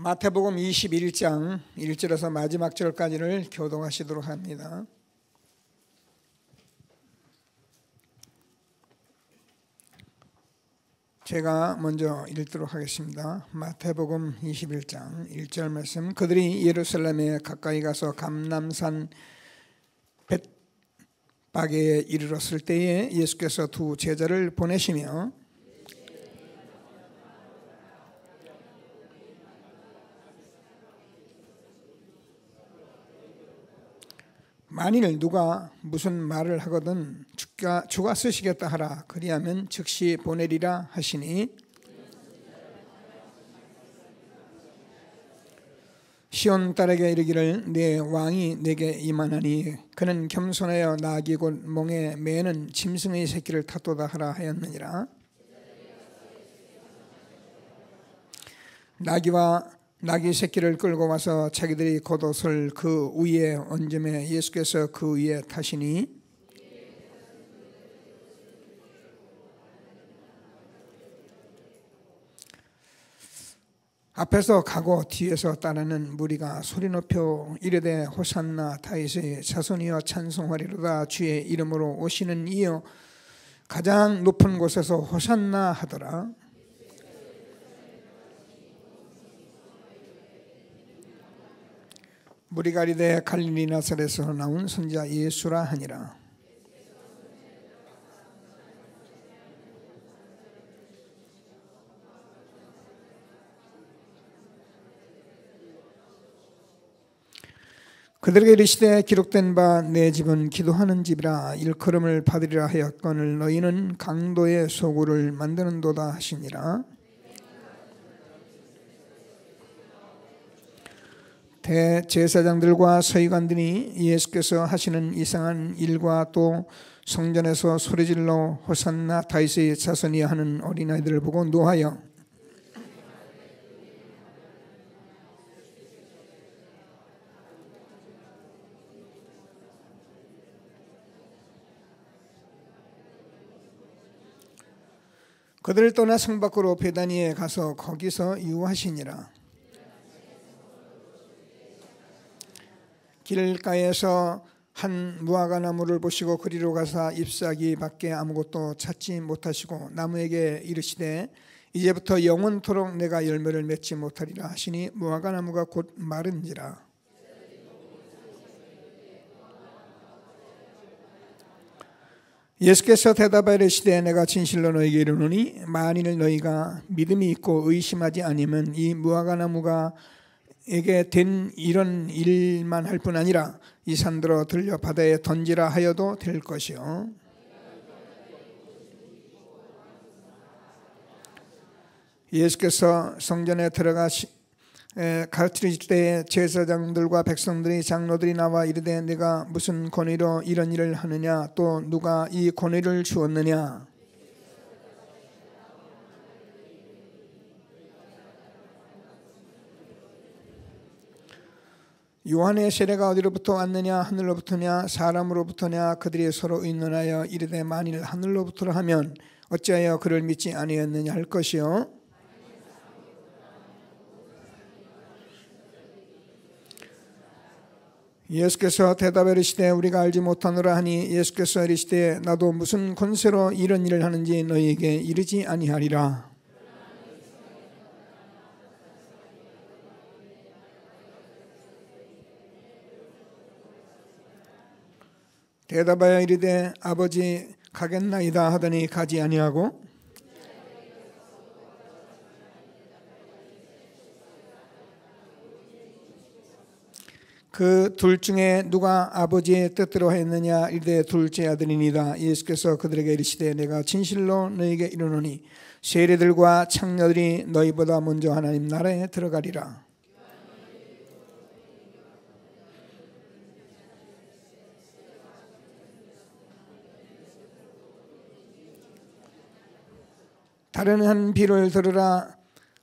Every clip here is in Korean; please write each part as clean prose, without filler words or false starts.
마태복음 21장 1절에서 마지막 절까지를 교독하시도록 합니다. 제가 먼저 읽도록 하겠습니다. 마태복음 21장 1절 말씀. 그들이 예루살렘에 가까이 가서 감람산 벳바게에 이르렀을 때에 예수께서 두 제자를 보내시며 만일 누가 무슨 말을 하거든 주가 쓰시겠다 하라. 그리하면 즉시 보내리라 하시니, 시온 딸에게 이르기를 내 왕이 내게 임하나니 그는 겸손하여 나귀 곧 몽에 매는 짐승의 새끼를 탔도다 하라 하였느니라. 나귀 새끼를 끌고 와서 자기들이 겉옷을 그 위에 얹음에 예수께서 그 위에 타시니, 앞에서 가고 뒤에서 따르는 무리가 소리 높여 이르되 호산나 다윗의 자손이여 찬송하리로다. 주의 이름으로 오시는 이여 가장 높은 곳에서 호산나 하더라. 무리가 이르되 갈릴리 나사렛에서 나온 선지자 예수라 하니라. 그들에게 이르시되 기록된 바 내 집은 기도하는 집이라 일컬음을 받으리라 하였거늘 너희는 강도의 소굴을 만드는도다 하시니라. 대제사장들과 서기관들이 예수께서 하시는 이상한 일과 또 성전에서 소리질러 호산나 다윗의 자손이야 하는 어린아이들을 보고 노하여 그들을 떠나 성 밖으로 베다니에 가서 거기서 유하시니라. 길가에서 한 무화과 나무를 보시고 그리로 가사 잎사귀 밖에 아무것도 찾지 못하시고 나무에게 이르시되 이제부터 영원토록 내가 열매를 맺지 못하리라 하시니 무화과 나무가 곧 마른지라. 예수께서 대답하여 이르시되 내가 진실로 너희에게 이르노니 만일 너희가 믿음이 있고 의심하지 아니면 이 무화과 나무가 에게 된 이런 일만 할 뿐 아니라 이 산들어 들려 바다에 던지라 하여도 될 것이요. 예수께서 성전에 가르치실 때에 제사장들과 백성들이 장로들이 나와 이르되 내가 무슨 권위로 이런 일을 하느냐 또 누가 이 권위를 주었느냐. 요한의 세례가 어디로부터 왔느냐 하늘로부터냐 사람으로부터냐. 그들이 서로 의논하여 이르되 만일 하늘로부터라 하면 어찌하여 그를 믿지 아니했느냐 할 것이요. 예수께서 대답하여 이르시되 우리가 알지 못하노라 하니 예수께서 이르시되 나도 무슨 권세로 이런 일을 하는지 너희에게 이르지 아니하리라. 대답하여 이르되 아버지 가겠나이다 하더니 가지 아니하고 그 둘 중에 누가 아버지의 뜻대로 했느냐 이르되 둘째 아들이니이다. 예수께서 그들에게 이르시되 내가 진실로 너희에게 이르노니 세리들과 창녀들이 너희보다 먼저 하나님 나라에 들어가리라. 다른 한 비를 들으라.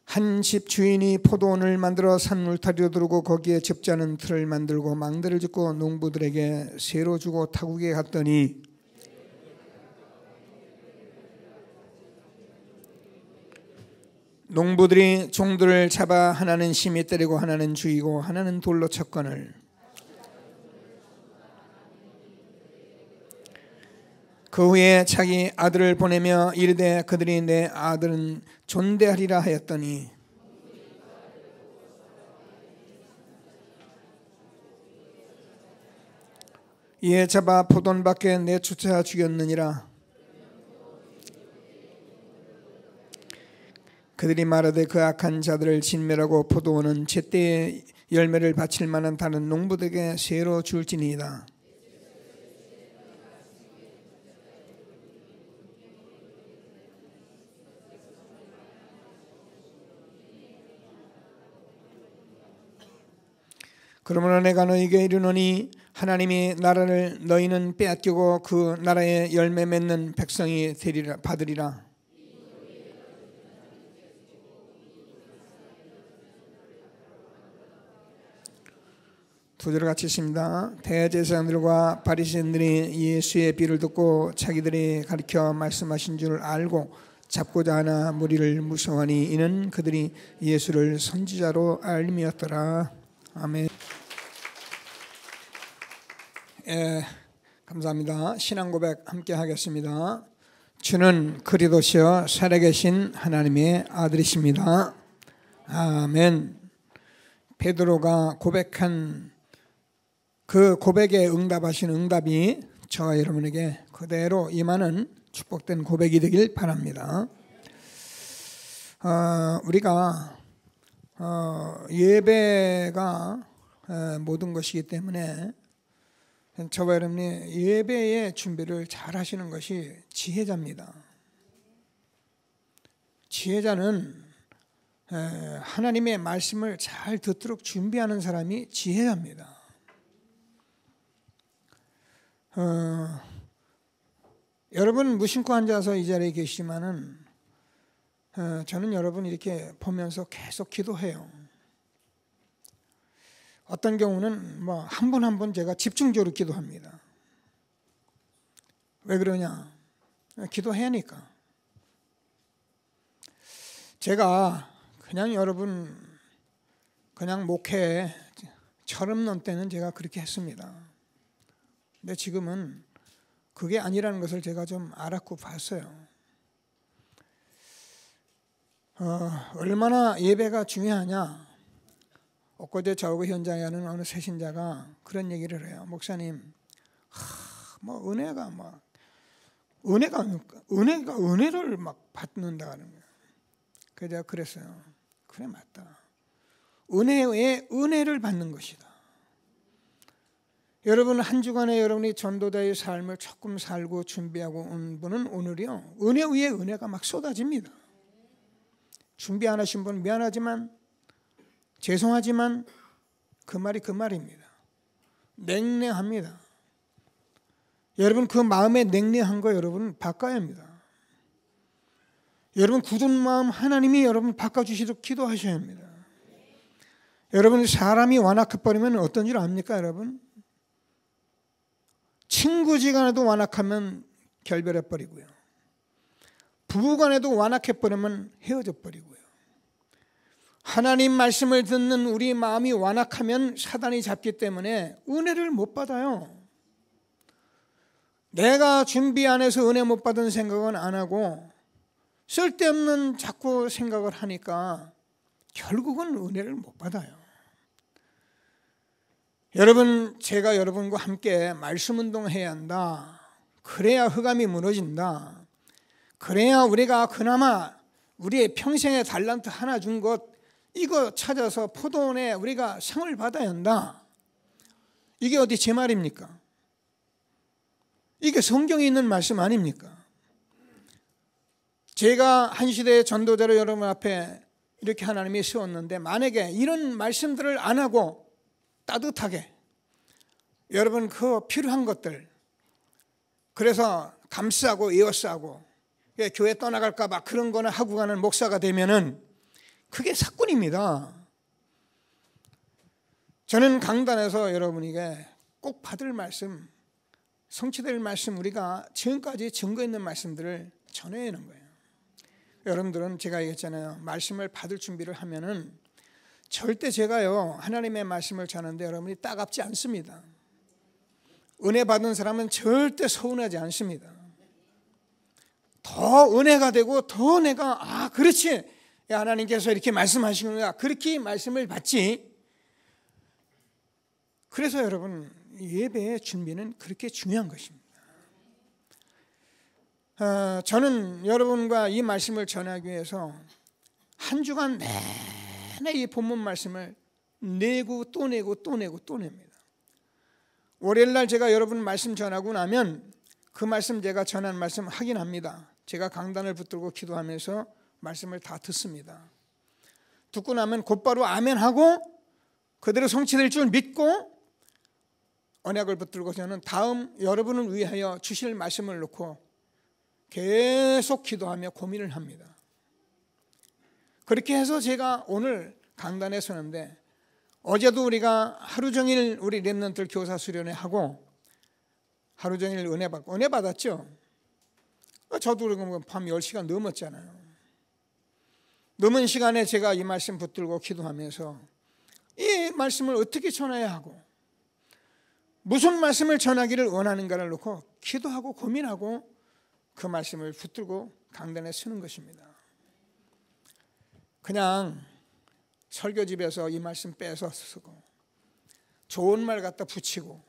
한 집 주인이 포도원을 만들어 산 울타리로 두르고 거기에 접자는 틀을 만들고 망대를 짓고 농부들에게 세로 주고 타국에 갔더니 농부들이 종들을 잡아 하나는 심히 때리고 하나는 죽이고 하나는 돌로 쳤거늘 그 후에 자기 아들을 보내며 이르되 그들이 내 아들은 존대하리라 하였더니 이에 잡아 포도원 밖에 내쫓아 죽였느니라. 그들이 말하되 그 악한 자들을 진멸하고 포도원은 제때에 열매를 바칠 만한 다른 농부들에게 새로 줄지니이다. 그러므로 내가 너희에게 이르노니 하나님이 나라를 너희는 빼앗기고 그 나라의 열매 맺는 백성이 받으리라. 두 절을 같이 읽습니다. 대제사장들과 바리새인들이 예수의 비를 듣고 자기들이 가르쳐 말씀하신 줄 알고 잡고자 하나 무리를 무서워하니 이는 그들이 예수를 선지자로 알림이었더라. 아멘. 감사합니다. 신앙 고백 함께 하겠습니다. 주는 그리스도시여 살아계신 하나님의 아들이십니다. 아멘. 베드로가 고백한 그 고백에 응답하신 응답이 저와 여러분에게 그대로 임하는 축복된 고백이 되길 바랍니다. 우리가 예배가 모든 것이기 때문에 저와 여러분이 예배의 준비를 잘 하시는 것이 지혜자입니다. 지혜자는 하나님의 말씀을 잘 듣도록 준비하는 사람이 지혜자입니다. 여러분 무심코 앉아서 이 자리에 계시지만은 저는 여러분 이렇게 보면서 계속 기도해요. 어떤 경우는 뭐 한 번 한 번 제가 집중적으로 기도합니다. 왜 그러냐? 기도해야 하니까. 제가 그냥 여러분 그냥 목회 철없는 때는 제가 그렇게 했습니다. 근데 지금은 그게 아니라는 것을 제가 좀 알았고 봤어요. 얼마나 예배가 중요하냐? 엊그제 저하고 현장에 하는 어느 새신자가 그런 얘기를 해요. 목사님, 뭐 은혜를 막 받는다는 거예요. 그래서 제가 그랬어요. 그래 맞다. 은혜의 은혜를 받는 것이다. 여러분 한 주간에 여러분이 전도자의 삶을 조금 살고 준비하고 온 분은 오늘이요 은혜 위에 은혜가 막 쏟아집니다. 준비 안 하신 분은 미안하지만 죄송하지만 그 말이 그 말입니다. 냉랭합니다. 여러분 그 마음에 냉랭한 거 여러분 바꿔야 합니다. 여러분 굳은 마음 하나님이 여러분 바꿔주시도록 기도하셔야 합니다. 여러분 사람이 완악해버리면 어떤 줄 압니까 여러분? 친구지간에도 완악하면 결별해버리고요. 부부간에도 완악해버리면 헤어져버리고요. 하나님 말씀을 듣는 우리 마음이 완악하면 사단이 잡기 때문에 은혜를 못 받아요. 내가 준비 안 해서 은혜 못 받은 생각은 안 하고 쓸데없는 자꾸 생각을 하니까 결국은 은혜를 못 받아요. 여러분 제가 여러분과 함께 말씀 운동해야 한다. 그래야 흑암이 무너진다. 그래야 우리가 그나마 우리의 평생의 달란트 하나 준 것 이거 찾아서 포도원에 우리가 상을 받아야 한다. 이게 어디 제 말입니까? 이게 성경에 있는 말씀 아닙니까? 제가 한 시대의 전도자로 여러분 앞에 이렇게 하나님이 세웠는데 만약에 이런 말씀들을 안 하고 따뜻하게 여러분 그 필요한 것들 그래서 감싸고 에워싸고 교회 떠나갈까 봐 그런 거나 하고 가는 목사가 되면은 그게 사건입니다. 저는 강단에서 여러분에게 꼭 받을 말씀, 성취될 말씀 우리가 지금까지 증거 있는 말씀들을 전해내는 거예요. 여러분들은 제가 얘기했잖아요. 말씀을 받을 준비를 하면은 절대 제가요 하나님의 말씀을 전하는데 여러분이 따갑지 않습니다. 은혜 받은 사람은 절대 서운하지 않습니다. 더 은혜가 되고 더 내가 그렇지 하나님께서 이렇게 말씀하시는구나 그렇게 말씀을 받지. 그래서 여러분 예배의 준비는 그렇게 중요한 것입니다. 저는 여러분과 이 말씀을 전하기 위해서 한 주간 내내 이 본문 말씀을 내고 또 내고 또 내고 또 냅니다. 월요일날 제가 여러분 말씀 전하고 나면 그 말씀 제가 전한 말씀 확인합니다. 제가 강단을 붙들고 기도하면서 말씀을 다 듣습니다. 듣고 나면 곧바로 아멘하고 그대로 성취될 줄 믿고 언약을 붙들고 저는 다음 여러분을 위하여 주실 말씀을 놓고 계속 기도하며 고민을 합니다. 그렇게 해서 제가 오늘 강단에 서는데 어제도 우리가 하루 종일 우리 렘넌트들 교사 수련회 하고 하루 종일 은혜 받고 은혜 받았죠. 저도 그러면 밤 10시간 넘었잖아요. 넘은 시간에 제가 이 말씀 붙들고 기도하면서 이 말씀을 어떻게 전해야 하고 무슨 말씀을 전하기를 원하는가를 놓고 기도하고 고민하고 그 말씀을 붙들고 강단에 서는 것입니다. 그냥 설교집에서 이 말씀 빼서 쓰고 좋은 말 갖다 붙이고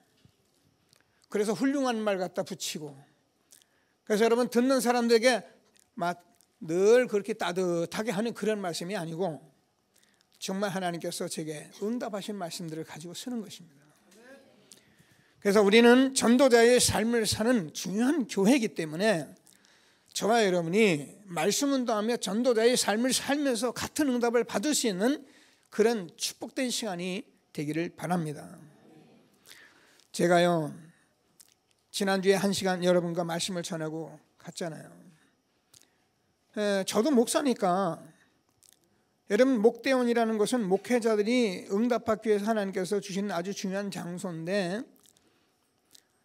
그래서 훌륭한 말 갖다 붙이고 그래서 여러분 듣는 사람들에게 늘 그렇게 따뜻하게 하는 그런 말씀이 아니고 정말 하나님께서 제게 응답하신 말씀들을 가지고 쓰는 것입니다. 그래서 우리는 전도자의 삶을 사는 중요한 교회이기 때문에 저와 여러분이 말씀 운동하며 전도자의 삶을 살면서 같은 응답을 받을 수 있는 그런 축복된 시간이 되기를 바랍니다. 제가요 지난주에 1시간 여러분과 말씀을 전하고 갔잖아요. 저도 목사니까 여러분 목대원이라는 것은 목회자들이 응답받기 위해서 하나님께서 주시는 아주 중요한 장소인데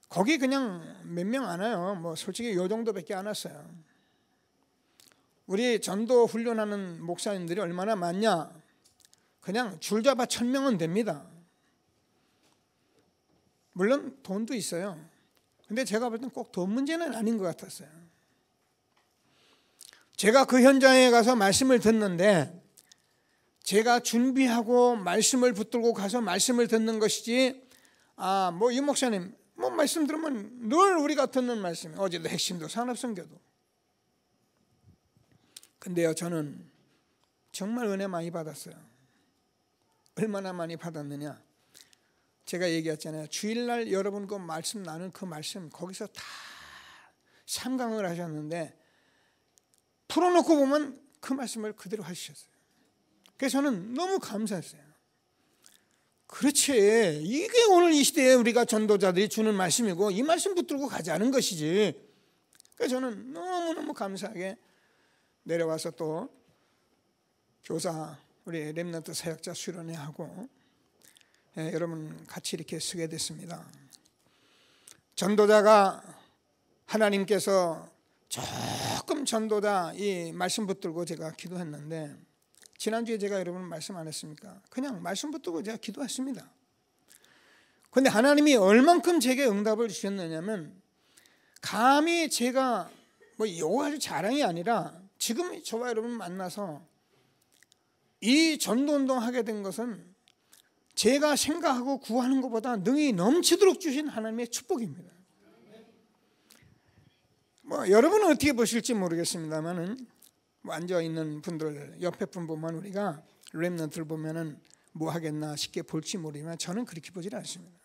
거기 그냥 몇 명 안 와요. 솔직히 요 정도밖에 안 왔어요. 우리 전도 훈련하는 목사님들이 얼마나 많냐? 그냥 줄 잡아 1000명은 됩니다. 물론 돈도 있어요. 근데 제가 볼 땐 꼭 돈 문제는 아닌 것 같았어요. 제가 그 현장에 가서 말씀을 듣는데 제가 준비하고 말씀을 붙들고 가서 말씀을 듣는 것이지 이 목사님 말씀 들으면 늘 우리가 듣는 말씀 어제도 핵심도 산업선교도 근데요 저는 정말 은혜 많이 받았어요. 얼마나 많이 받았느냐 제가 얘기했잖아요. 주일날 여러분 그 말씀 나눈 그 말씀 거기서 다 참강을 하셨는데 풀어놓고 보면 그 말씀을 그대로 하셨어요. 그래서 저는 너무 감사했어요. 그렇지 이게 오늘 이 시대에 우리가 전도자들이 주는 말씀이고 이 말씀 붙들고 가자는 것이지. 그래서 저는 너무너무 감사하게 내려와서 또 교사 우리 렘넌트 사역자 수련회 하고 여러분 같이 이렇게 쓰게 됐습니다. 전도자가 하나님께서 조금 전도자 이 말씀 붙들고 제가 기도했는데 지난주에 제가 여러분 말씀 안 했습니까? 그냥 말씀 붙들고 제가 기도했습니다. 그런데 하나님이 얼만큼 제게 응답을 주셨느냐면 감히 제가 이거 아주 자랑이 아니라 지금 저와 여러분 만나서 이 전도운동 하게 된 것은 제가 생각하고 구하는 것보다 능히 넘치도록 주신 하나님의 축복입니다. 여러분은 어떻게 보실지 모르겠습니다만은 앉아있는 분들 옆에 분 보면 우리가 렘넌트를 보면은 뭐 하겠나 쉽게 볼지 모르지만 저는 그렇게 보질 않습니다.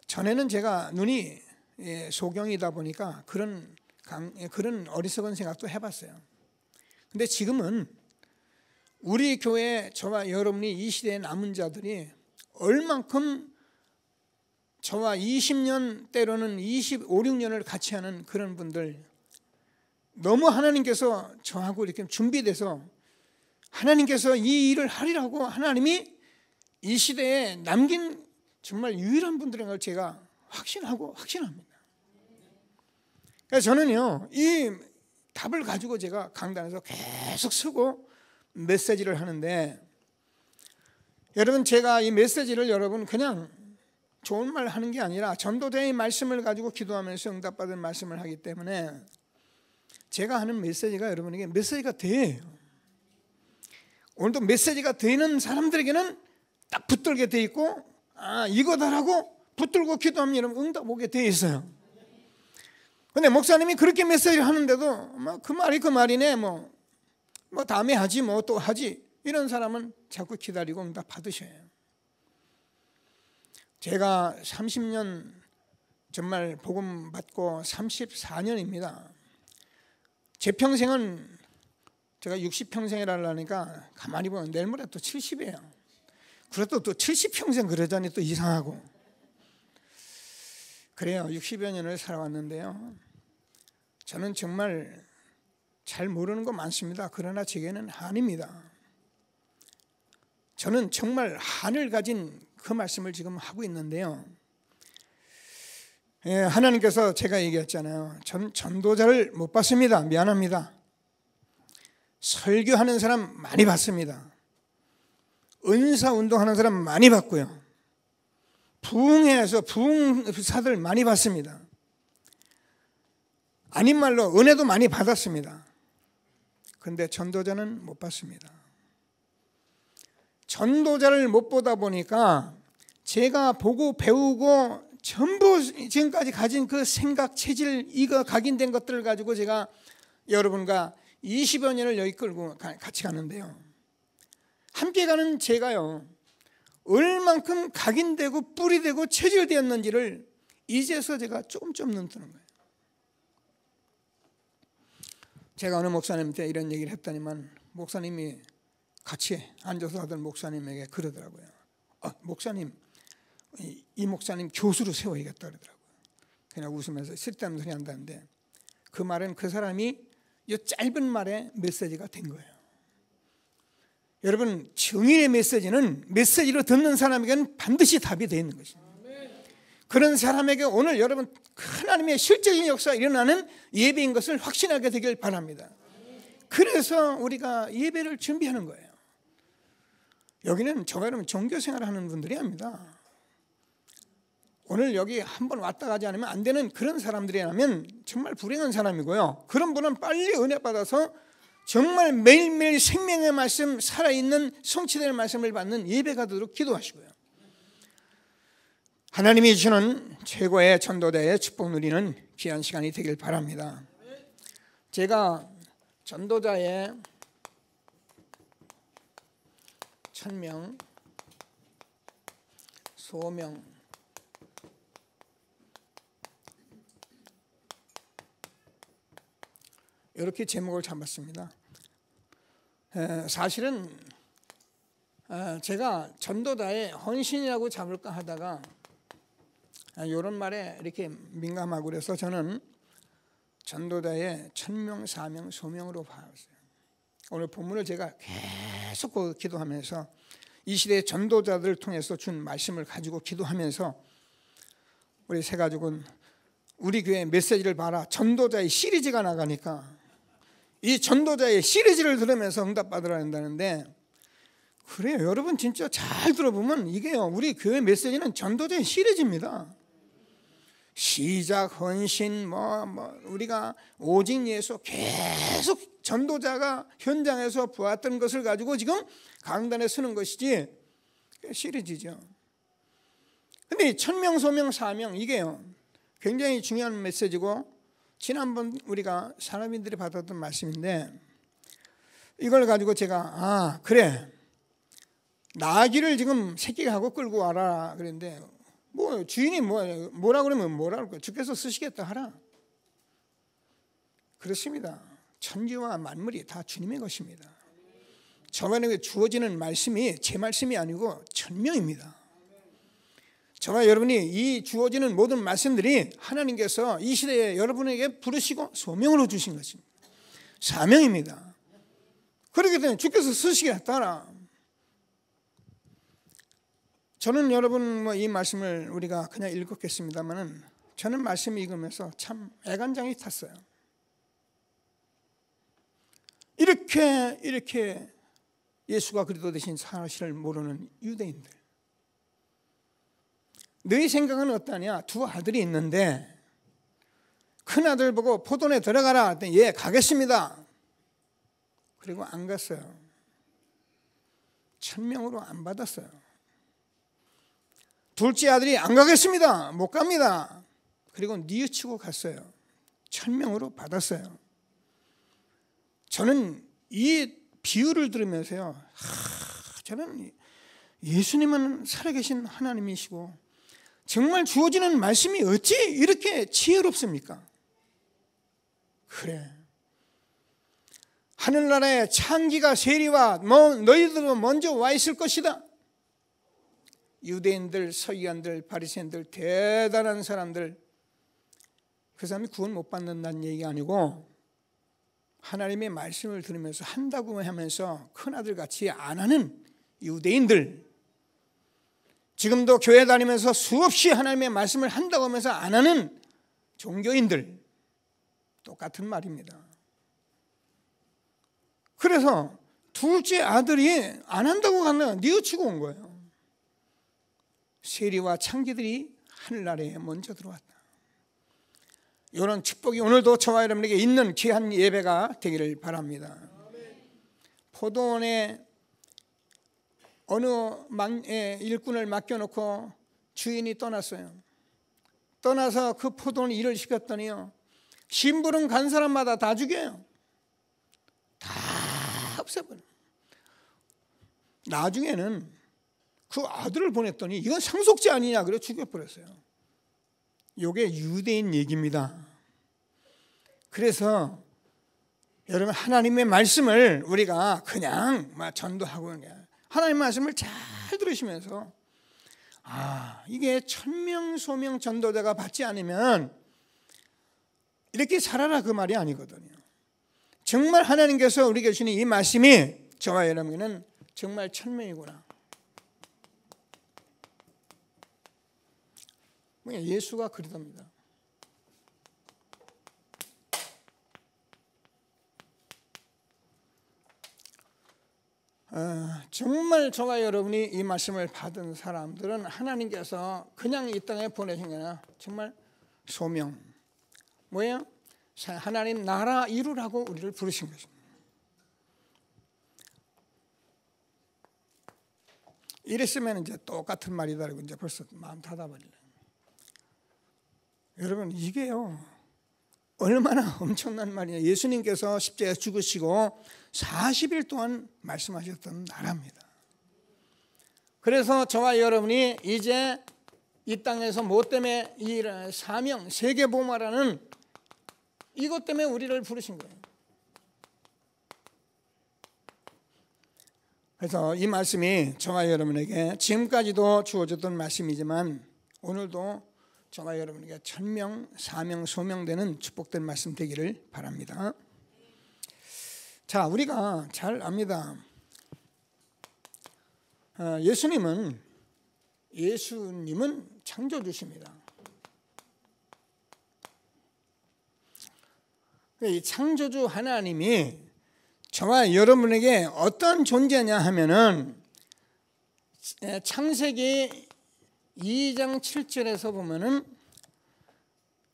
전에는 제가 눈이 소경이다 보니까 그런 어리석은 생각도 해봤어요. 근데 지금은 우리 교회 저와 여러분이 이 시대에 남은 자들이 얼만큼 저와 20년 때로는 25, 6년을 같이 하는 그런 분들 너무 하나님께서 저하고 이렇게 준비돼서 하나님께서 이 일을 하리라고 하나님이 이 시대에 남긴 정말 유일한 분들인 걸 제가 확신합니다. 그래서 저는요 이 답을 가지고 제가 강단에서 계속 쓰고 메시지를 하는데, 여러분 제가 이 메시지를 여러분 그냥 좋은 말 하는 게 아니라 전도자의 말씀을 가지고 기도하면서 응답받은 말씀을 하기 때문에 제가 하는 메시지가 여러분에게 메시지가 돼요. 오늘도 메시지가 되는 사람들에게는 딱 붙들게 돼 있고, 이거다라고 붙들고 기도하면 여러분 응답 오게 돼 있어요. 근데 목사님이 그렇게 메시지를 하는데도 그 말이 그 말이네, 뭐 다음에 하지, 뭐 또 하지, 이런 사람은 자꾸 기다리고 응답 받으셔요. 제가 30년 정말 복음 받고 34년입니다. 제 평생은 제가 60평생이라니까 가만히 보면 내일 모레 또 70이에요. 그래도 또 70평생 그러자니 또 이상하고. 그래요. 60여 년을 살아왔는데요, 저는 정말 잘 모르는 거 많습니다. 그러나 제게는 한입니다. 저는 정말 한을 가진 그 말씀을 지금 하고 있는데요, 하나님께서 제가 얘기했잖아요. 전 전도자를 못 봤습니다. 미안합니다. 설교하는 사람 많이 봤습니다. 은사 운동하는 사람 많이 봤고요, 부흥회에서 부흥사들 많이 봤습니다. 아닌 말로 은혜도 많이 받았습니다. 그런데 전도자는 못 봤습니다. 전도자를 못 보다 보니까 제가 보고 배우고 전부 지금까지 가진 그 생각, 체질, 이거 각인된 것들을 가지고 제가 여러분과 20여 년을 여기 끌고 같이 가는데요, 함께 가는 제가요 얼만큼 각인되고 뿌리되고 체질되었는지를 이제서 제가 조금 눈뜨는 거예요. 제가 어느 목사님한테 이런 얘기를 했더니만 목사님이 같이 앉아서 하던 목사님에게 그러더라고요. 목사님, 이 목사님 교수로 세워야겠다 그러더라고요. 그냥 웃으면서 쓸데없는 소리 한다는데, 그 말은 그 사람이 이 짧은 말에 메시지가 된 거예요. 여러분, 증인의 메시지는 메시지로 듣는 사람에게는 반드시 답이 되어 있는 것입니다. 그런 사람에게 오늘 여러분 하나님의 실제적인 역사가 일어나는 예배인 것을 확신하게 되길 바랍니다. 그래서 우리가 예배를 준비하는 거예요. 여기는 저와 여러분 종교생활을 하는 분들이 아닙니다. 오늘 여기 한번 왔다 가지 않으면 안 되는 그런 사람들이라면 정말 불행한 사람이고요, 그런 분은 빨리 은혜 받아서 정말 매일매일 생명의 말씀, 살아있는 성취되는 말씀을 받는 예배가 되도록 기도하시고요, 하나님이 주시는 최고의 전도자의 축복 누리는 귀한 시간이 되길 바랍니다. 제가 전도자의 1000명, 소명, 이렇게 제목을 잡았습니다. 사실은 제가 전도자의 헌신이라고 잡을까 하다가 이런 말에 이렇게 민감하고 그래서 저는 전도자의 1000명, 4명, 소명으로 봤어요. 오늘 본문을 제가 계속 기도하면서 이 시대의 전도자들을 통해서 준 말씀을 가지고 기도하면서 우리 새 가족은 우리 교회 메시지를 봐라, 전도자의 시리즈가 나가니까 이 전도자의 시리즈를 들으면서 응답받으라 한다는데, 그래요. 여러분 진짜 잘 들어보면 이게요, 우리 교회 메시지는 전도자의 시리즈입니다. 시작, 헌신, 우리가 오직 예수, 계속 전도자가 현장에서 보았던 것을 가지고 지금 강단에 서는 것이지 시리즈죠. 근데 1000명, 소명, 사명, 이게요 굉장히 중요한 메시지고, 지난번 우리가 사람인들이 받았던 말씀인데, 이걸 가지고 제가 그래, 나귀를 지금 새끼가 하고 끌고 와라 그랬는데, 뭐 주인이 뭐라 그러면 뭐라 그럴 거야. 주께서 쓰시겠다 하라. 그렇습니다. 천지와 만물이 다 주님의 것입니다. 저만에게 주어지는 말씀이 제 말씀이 아니고 천명입니다. 저와 여러분이 이 주어지는 모든 말씀들이 하나님께서 이 시대에 여러분에게 부르시고 소명으로 주신 것입니다. 사명입니다. 그렇기 때문에 주께서 쓰시겠다 하라. 저는 여러분 이 말씀을 우리가 그냥 읽었겠습니다만은, 저는 말씀 읽으면서 참 애간장이 탔어요. 이렇게 예수가 그리스도 되신 사실을 모르는 유대인들. 너희 생각은 어떠냐? 두 아들이 있는데 큰 아들 보고 포도원에 들어가라 했더니 예 가겠습니다. 그리고 안 갔어요. 천명으로 안 받았어요. 둘째 아들이 안 가겠습니다. 못 갑니다. 그리고 뉘우치고 갔어요. 천명으로 받았어요. 저는 이 비유를 들으면서요, 저는 예수님은 살아계신 하나님이시고 정말 주어지는 말씀이 어찌 이렇게 지혜롭습니까? 그래, 하늘나라에 창기가 세리와 너희들도 먼저 와 있을 것이다. 유대인들, 서기관들, 바리새인들, 대단한 사람들, 그 사람이 구원 못 받는다는 얘기가 아니고 하나님의 말씀을 들으면서 한다고 하면서 큰아들같이 안 하는 유대인들, 지금도 교회 다니면서 수없이 하나님의 말씀을 한다고 하면서 안 하는 종교인들, 똑같은 말입니다. 그래서 둘째 아들이 안 한다고 갔나 뉘우치고 온 거예요. 세리와 창기들이 하늘나라에 먼저 들어왔다. 이런 축복이 오늘도 저와 여러분에게 있는 귀한 예배가 되기를 바랍니다. 포도원에 어느 일꾼을 맡겨놓고 주인이 떠났어요. 떠나서 그 포도원 일을 시켰더니요, 심부름 간 사람마다 다 죽여요. 다 없애버려요. 나중에는 그 아들을 보냈더니 이건 상속죄 아니냐 그래 죽여버렸어요. 이게 유대인 얘기입니다. 그래서 여러분, 하나님의 말씀을 우리가 그냥 전도하고 하나님의 말씀을 잘 들으시면서 이게 천명소명 전도자가 받지 않으면 이렇게 살아라 그 말이 아니거든요. 정말 하나님께서 우리에게 주시는 이 말씀이 저와 여러분에게는 정말 천명이구나. 예수가 그리스도입니다. 정말 저와 여러분이 이 말씀을 받은 사람들은 하나님께서 그냥 이 땅에 보내신 게 아니라 정말 소명, 뭐예요? 하나님 나라 이루라고 우리를 부르신 것입니다. 이랬으면 이제 똑같은 말이다 라고 이제 벌써 마음 닫아버리네. 여러분, 이게요 얼마나 엄청난 말이냐. 예수님께서 십자가에 죽으시고 40일 동안 말씀하셨던 나라입니다. 그래서 저와 여러분이 이제 이 땅에서 뭐 때문에 이 사명, 세계복음화라는 이것 때문에 우리를 부르신 거예요. 그래서 이 말씀이 저와 여러분에게 지금까지도 주어졌던 말씀이지만 오늘도 저와 여러분에게 천명, 사명, 소명되는 축복된 말씀 되기를 바랍니다. 자, 우리가 잘 압니다. 예수님은 창조주십니다. 이 창조주 하나님이 저와 여러분에게 어떤 존재냐 하면은 창세기 2장 7절에서 보면은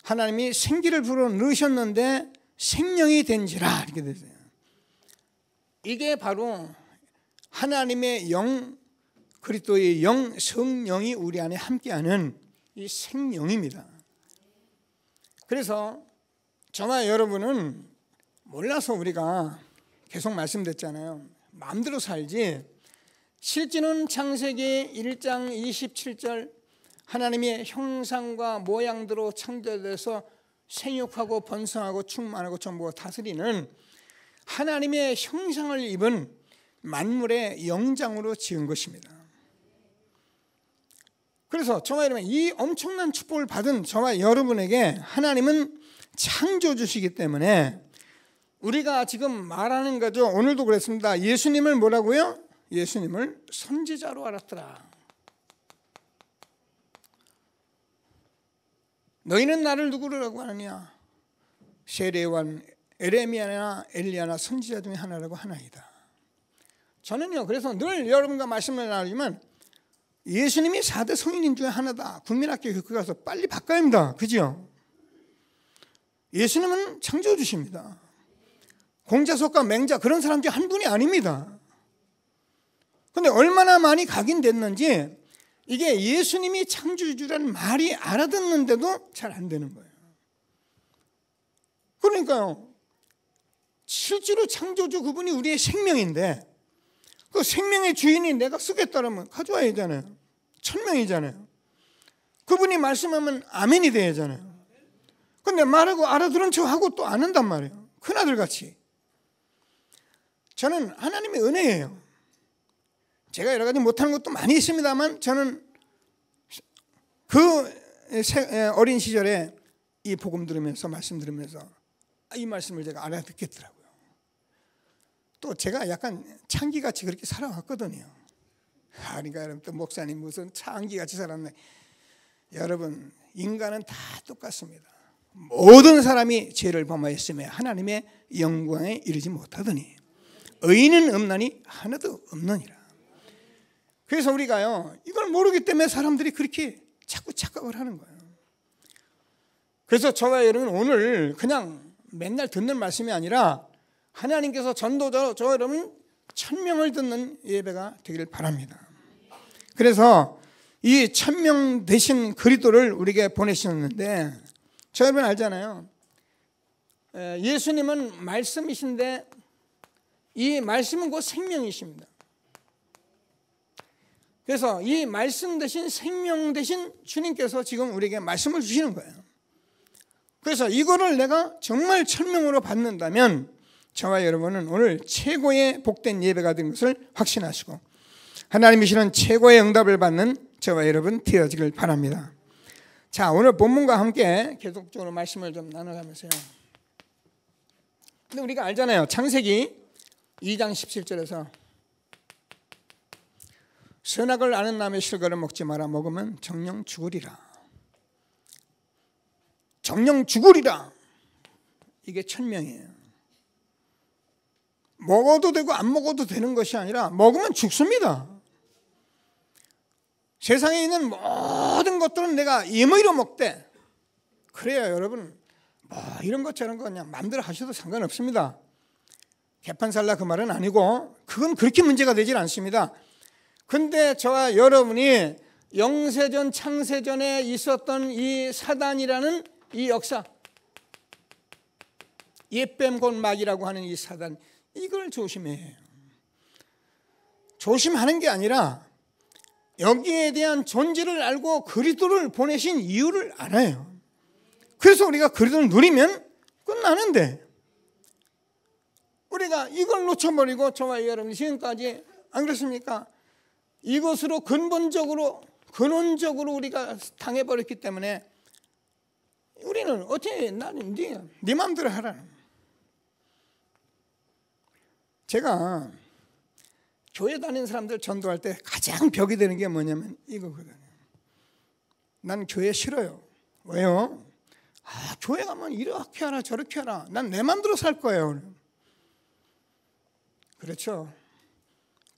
하나님이 생기를 불어 넣으셨는데 생명이 된지라 이렇게 되세요. 이게 바로 하나님의 영, 그리스도의 영, 성령이 우리 안에 함께하는 이 생명입니다. 그래서 저와 여러분은 몰라서 우리가 계속 말씀드렸잖아요. 마음대로 살지, 실제는 창세기 1장 27절 하나님의 형상과 모양대로 창조돼서 생육하고 번성하고 충만하고 전부 다스리는 하나님의 형상을 입은 만물의 영장으로 지은 것입니다. 그래서 저와 여러분, 이 엄청난 축복을 받은 저와 여러분에게 하나님은 창조주시기 때문에 우리가 지금 말하는 거죠. 오늘도 그랬습니다. 예수님을 뭐라고요? 예수님을 선지자로 알았더라. 너희는 나를 누구라고 하느냐? 세례요한 에레미야나 엘리야나 선지자 중에 하나라고 하나이다. 저는요, 그래서 늘 여러분과 말씀을 나누지만 예수님이 4대 성인인 중에 하나다. 국민학교 교육 가서 빨리 바꿔야 합니다. 그죠? 예수님은 창조주십니다. 공자석과 맹자 그런 사람 중에 한 분이 아닙니다. 그런데 얼마나 많이 각인됐는지 이게 예수님이 창조주라는 말이 알아듣는데도 잘 안 되는 거예요. 그러니까요, 실제로 창조주 그분이 우리의 생명인데 그 생명의 주인이 내가 쓰겠다라면 가져와야 되잖아요. 천명이잖아요. 그분이 말씀하면 아멘이 돼야잖아요. 근데 말하고 알아들은 척하고 또 안 한단 말이에요. 큰아들같이. 저는 하나님의 은혜예요. 제가 여러 가지 못하는 것도 많이 있습니다만 저는 그 어린 시절에 이 복음 들으면서 말씀 들으면서 이 말씀을 제가 알아듣겠더라고요. 또 제가 약간 창기같이 그렇게 살아왔거든요. 그러니까 여러분 또 목사님 무슨 창기같이 살았네. 여러분 인간은 다 똑같습니다. 모든 사람이 죄를 범하였으며 하나님의 영광에 이르지 못하더니 의인은 없나니 하나도 없느니라. 그래서 우리가요 이걸 모르기 때문에 사람들이 그렇게 자꾸 착각을 하는 거예요. 그래서 저와 여러분 오늘 그냥 맨날 듣는 말씀이 아니라 하나님께서 전도자로 저 여러분 1000명을 듣는 예배가 되기를 바랍니다. 그래서 이 1000명 되신 그리스도를 우리에게 보내셨는데 저 여러분 알잖아요. 예수님은 말씀이신데 이 말씀은 곧 생명이십니다. 그래서 이 말씀 대신 생명 대신 주님께서 지금 우리에게 말씀을 주시는 거예요. 그래서 이거를 내가 정말 1000명으로 받는다면 저와 여러분은 오늘 최고의 복된 예배가 된 것을 확신하시고 하나님이 주시는 최고의 응답을 받는 저와 여러분 되어지길 바랍니다. 자, 오늘 본문과 함께 계속적으로 말씀을 좀 나눠가면서요. 근데 우리가 알잖아요. 창세기 2장 17절에서 선악을 아는 나무의 실과를 먹지 마라. 먹으면 정령 죽으리라. 정령 죽으리라. 이게 1000명이에요. 먹어도 되고 안 먹어도 되는 것이 아니라 먹으면 죽습니다. 세상에 있는 모든 것들은 내가 임의로 먹되 그래요 여러분 뭐 이런 것 저런 거 그냥 마음대로 하셔도 상관없습니다. 개판 살라 그 말은 아니고 그건 그렇게 문제가 되질 않습니다. 근데 저와 여러분이 영세전 창세전에 있었던 이 사단이라는 이 역사 옛뱀 곧 마귀라고 하는 이 사단 이걸 조심해야 해요. 조심하는 게 아니라 여기에 대한 존재를 알고 그리스도를 보내신 이유를 알아요. 그래서 우리가 그리스도를 누리면 끝나는데 우리가 이걸 놓쳐버리고 저와 여러분이 지금까지 안 그렇습니까? 이것으로 근본적으로 우리가 당해버렸기 때문에 우리는 어떻게 나는 네 마음대로 하라. 제가 교회 다니는 사람들 전도할 때 가장 벽이 되는 게 뭐냐면 이거거든요. 난 교회 싫어요. 왜요? 교회 가면 이렇게 하라 저렇게 하라. 난 내 마음대로 살 거예요. 그렇죠.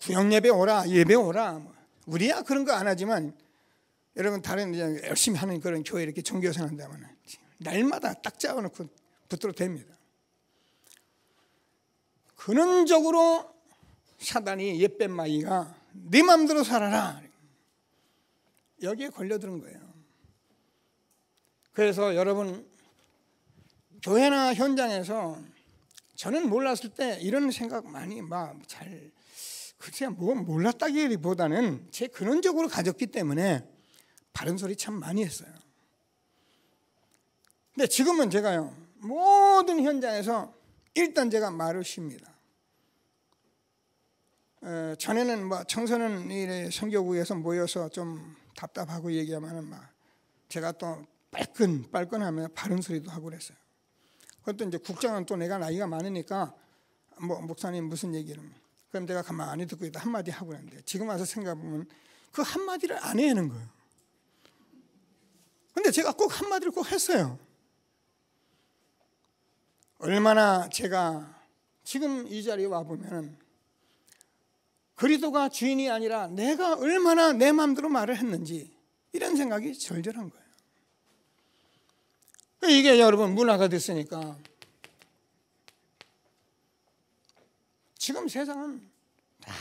구역 예배 오라 예배 오라. 우리야 그런 거 안 하지만 여러분 다른 열심히 하는 그런 교회 이렇게 종교생활 한다면 날마다 딱 잡아놓고 붙들어 댑니다. 근원적으로 사단이 옛뱀 마귀가 네 마음대로 살아라 여기에 걸려드는 거예요. 그래서 여러분 교회나 현장에서 저는 몰랐을 때 이런 생각 많이 잘 글쎄 뭐 몰랐다기보다는 제 근원적으로 가졌기 때문에 바른 소리 참 많이 했어요. 근데 지금은 제가요 모든 현장에서 일단 제가 말을 쉽니다. 전에는 뭐 청소년 선교구에서 모여서 좀 답답하고 얘기하면 막 제가 또 빨끈하면 바른 소리도 하고 그랬어요. 그것도 이제 국장은 또 내가 나이가 많으니까 뭐 목사님 무슨 얘기를 그럼 내가 가만히 듣고 있다 한마디 하고 그랬는데 지금 와서 생각해보면 그 한마디를 안 해야 하는 거예요. 근데 제가 꼭 한마디를 꼭 했어요. 얼마나 제가 지금 이 자리에 와보면 그리스도가 주인이 아니라 내가 얼마나 내 마음대로 말을 했는지 이런 생각이 절절한 거예요. 이게 여러분 문화가 됐으니까 지금 세상은 다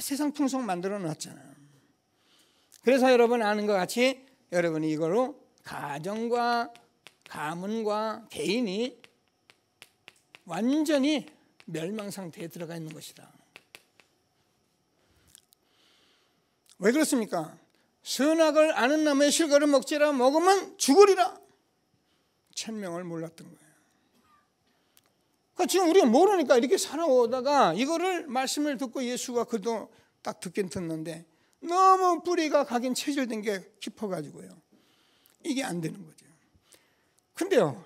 세상 풍속 만들어 놨잖아요. 그래서 여러분 아는 것 같이 여러분이 이거로 가정과 가문과 개인이 완전히 멸망 상태에 들어가 있는 것이다. 왜 그렇습니까? 선악을 아는 나무의 실과를 먹지라 먹으면 죽으리라. 천명을 몰랐던 거예요. 그러니까 지금 우리가 모르니까 이렇게 살아오다가 이거를 말씀을 듣고 예수가 그도 딱 듣긴 듣는데 너무 뿌리가 가긴 체질된 게 깊어가지고요. 이게 안 되는 거죠. 근데요,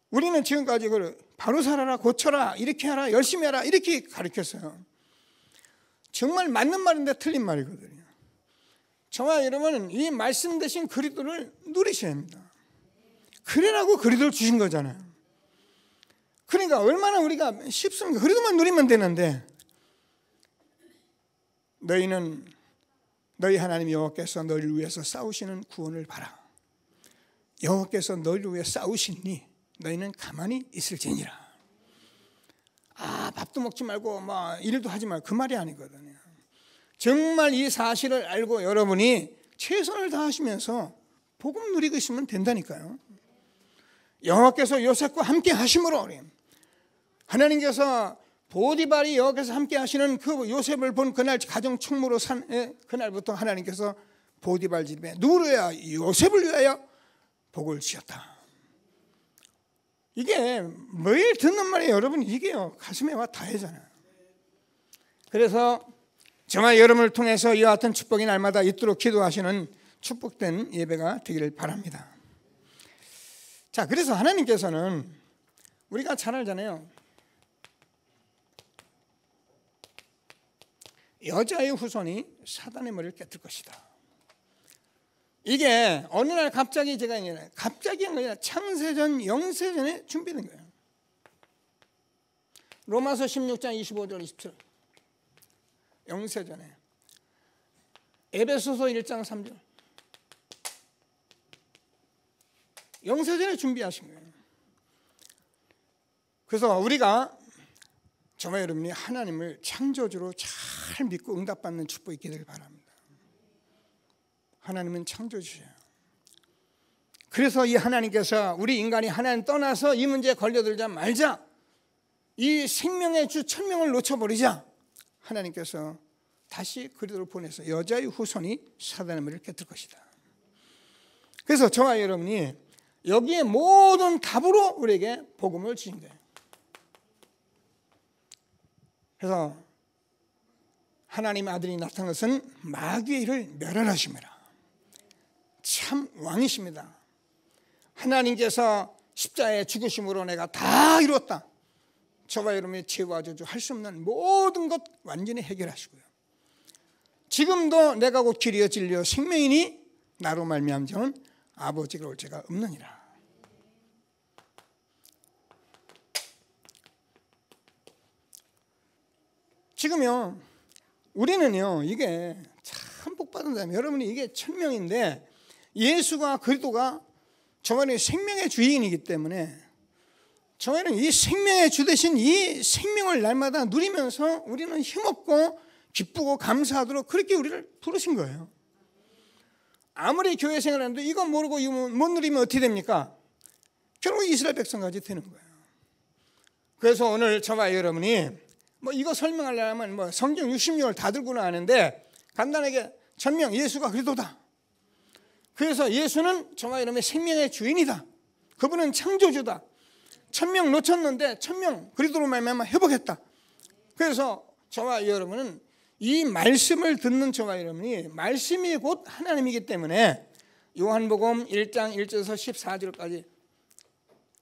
우리는 지금까지 그걸 바로 살아라, 고쳐라, 이렇게 하라, 열심히 하라 이렇게 가르쳤어요. 정말 맞는 말인데 틀린 말이거든요. 저와 여러분은 이 말씀 대신 그리스도를 누리셔야 합니다. 그래라고 그리스도를 주신 거잖아요. 그러니까 얼마나 우리가 쉽습니까? 그리스도만 누리면 되는데 너희는 너희 하나님 여호와께서 너희를 위해서 싸우시는 구원을 봐라. 여호와께서 너희를 위해 싸우시니 너희는 가만히 있을지니라. 밥도 먹지 말고 일도 하지 말고 그 말이 아니거든요. 정말 이 사실을 알고 여러분이 최선을 다하시면서 복음 누리고 있으면 된다니까요. 여호와께서 요셉과 함께 하심으로 하나님께서 보디발이 여호와께서 함께 하시는 그 요셉을 본 그날 가정 총무로 산 그날부터 하나님께서 보디발 집에 누구를 위하여? 요셉을 위하여 복을 주셨다. 이게 매일 듣는 말이 여러분 이게요 가슴에 와 닿아잖아요. 그래서 정말 여러분을 통해서 이와 같은 축복이 날마다 있도록 기도하시는 축복된 예배가 되기를 바랍니다. 자, 그래서 하나님께서는 우리가 잘 알잖아요. 여자의 후손이 사단의 머리를 깨뜨릴 것이다. 이게 어느 날 갑자기 제가 갑자기 한 게 아니라 창세전 영세전에 준비된 거예요. 로마서 16장 25절 27절 영세전에, 에베소서 1장 3절 영세전에 준비하신 거예요. 그래서 우리가 저와 여러분이 하나님을 창조주로 잘 믿고 응답받는 축복이 있기를 바랍니다. 하나님은 창조주예요. 그래서 이 하나님께서 우리 인간이 하나님 떠나서 이 문제에 걸려들자 말자, 이 생명의 주 천명을 놓쳐버리자, 하나님께서 다시 그리스도를 보내서 여자의 후손이 사단의 머리를 깨뜨릴 것이다. 그래서 저와 여러분이 여기에 모든 답으로 우리에게 복음을 주신 거예요. 그래서 하나님의 아들이 나타난 것은 마귀의 일을 멸하심이라. 참 왕이십니다. 하나님께서 십자가의 죽으심으로 내가 다 이루었다. 저와 여러분의 죄와 저주 할 수 없는 모든 것 완전히 해결하시고요. 지금도 내가 곧 길이요 진리요 생명이니 나로 말미암은 자는 아버지가 올 죄가 없느니라. 지금요 우리는요 이게 참 복받은 사람, 여러분이 이게 천명인데 예수가 그리스도가 저와는 생명의 주인이기 때문에 저희는 이 생명의 주 되신 이 생명을 날마다 누리면서 우리는 힘없고 기쁘고 감사하도록 그렇게 우리를 부르신 거예요. 아무리 교회 생활을 하는데 이거 모르고 이거 못 누리면 어떻게 됩니까? 결국 이스라엘 백성까지 되는 거예요. 그래서 오늘 저와 여러분이 이거 설명하려면 성경 66을 다 들고는 아는데 간단하게 천명 예수가 그리스도다. 그래서 예수는 저와 여러분의 생명의 주인이다. 그분은 창조주다. 천명 놓쳤는데 천명 그리스도로 말미암아 회복했다. 그래서 저와 여러분은 이 말씀을 듣는 저와 여러분이 말씀이 곧 하나님이기 때문에 요한복음 1장 1절에서 14절까지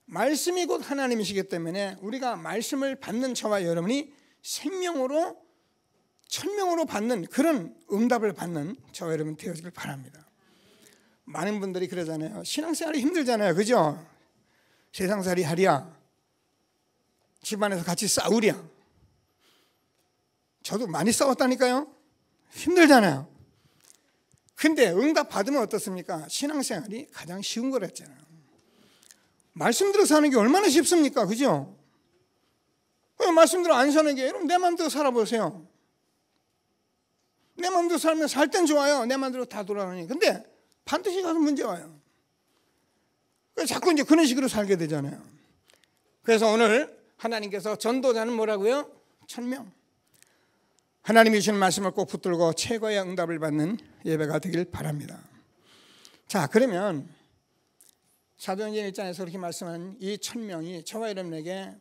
말씀이 곧 하나님이시기 때문에 우리가 말씀을 받는 저와 여러분이 생명으로 천명으로 받는 그런 응답을 받는 저와 여러분 되어지길 바랍니다. 많은 분들이 그러잖아요. 신앙생활이 힘들잖아요. 그죠? 세상살이 하랴 집안에서 같이 싸우랴. 저도 많이 싸웠다니까요. 힘들잖아요. 근데 응답 받으면 어떻습니까? 신앙생활이 가장 쉬운 거랬잖아요. 말씀대로 사는 게 얼마나 쉽습니까? 그죠? 왜 말씀대로 안 사는 게? 여러분 내 마음대로 살아보세요. 내 마음대로 살면 살 땐 좋아요. 내 마음대로 다 돌아가니. 근데 반드시 가서 문제 와요. 그래서 자꾸 이제 그런 식으로 살게 되잖아요. 그래서 오늘 하나님께서 전도자는 뭐라고요? 천명. 하나님이 주신 말씀을 꼭 붙들고 최고의 응답을 받는 예배가 되길 바랍니다. 자, 그러면 사도행전 1장에서 그렇게 말씀한 이 천명이 저와 여러분에게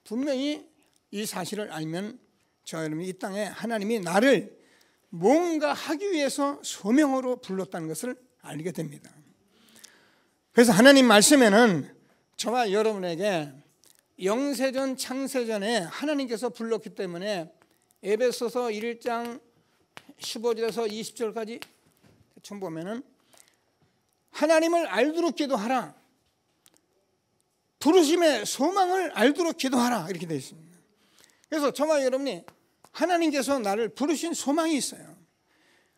분명히 이 사실을 알면 저와 여러분이 이 땅에 하나님이 나를 뭔가 하기 위해서 소명으로 불렀다는 것을 알게 됩니다. 그래서 하나님 말씀에는 저와 여러분에게 영세전 창세전에 하나님께서 불렀기 때문에 에베소서 1장 15절에서 20절까지 대충 보면은 하나님을 알도록 기도하라. 부르심의 소망을 알도록 기도하라. 이렇게 되어 있습니다. 그래서 저와 여러분이 하나님께서 나를 부르신 소망이 있어요.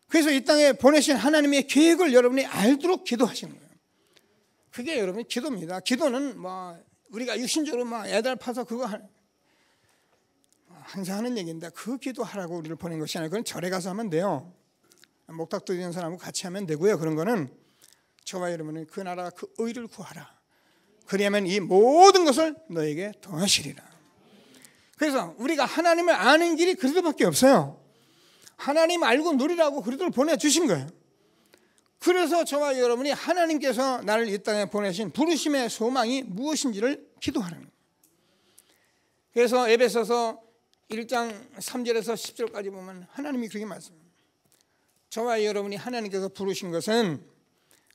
그래서 이 땅에 보내신 하나님의 계획을 여러분이 알도록 기도하시는 거예요. 그게 여러분 기도입니다. 기도는 뭐 우리가 육신적으로 막 애달파서 그거 항상 하는 얘기인데 그 기도하라고 우리를 보낸 것이 아니라 그건 절에 가서 하면 돼요. 목탁도 있는 사람하고 같이 하면 되고요. 그런 거는 저와 여러분은 그 나라 그 의를 구하라. 그리하면 이 모든 것을 너에게 더하시리라. 그래서 우리가 하나님을 아는 길이 그리도밖에 없어요. 하나님 알고 누리라고 그리도를 보내주신 거예요. 그래서 저와 여러분이 하나님께서 나를 이 땅에 보내신 부르심의 소망이 무엇인지를 기도하라는 거예요. 그래서 에베소서 1장 3절에서 10절까지 보면 하나님이 그렇게 말씀합니다. 저와 여러분이 하나님께서 부르신 것은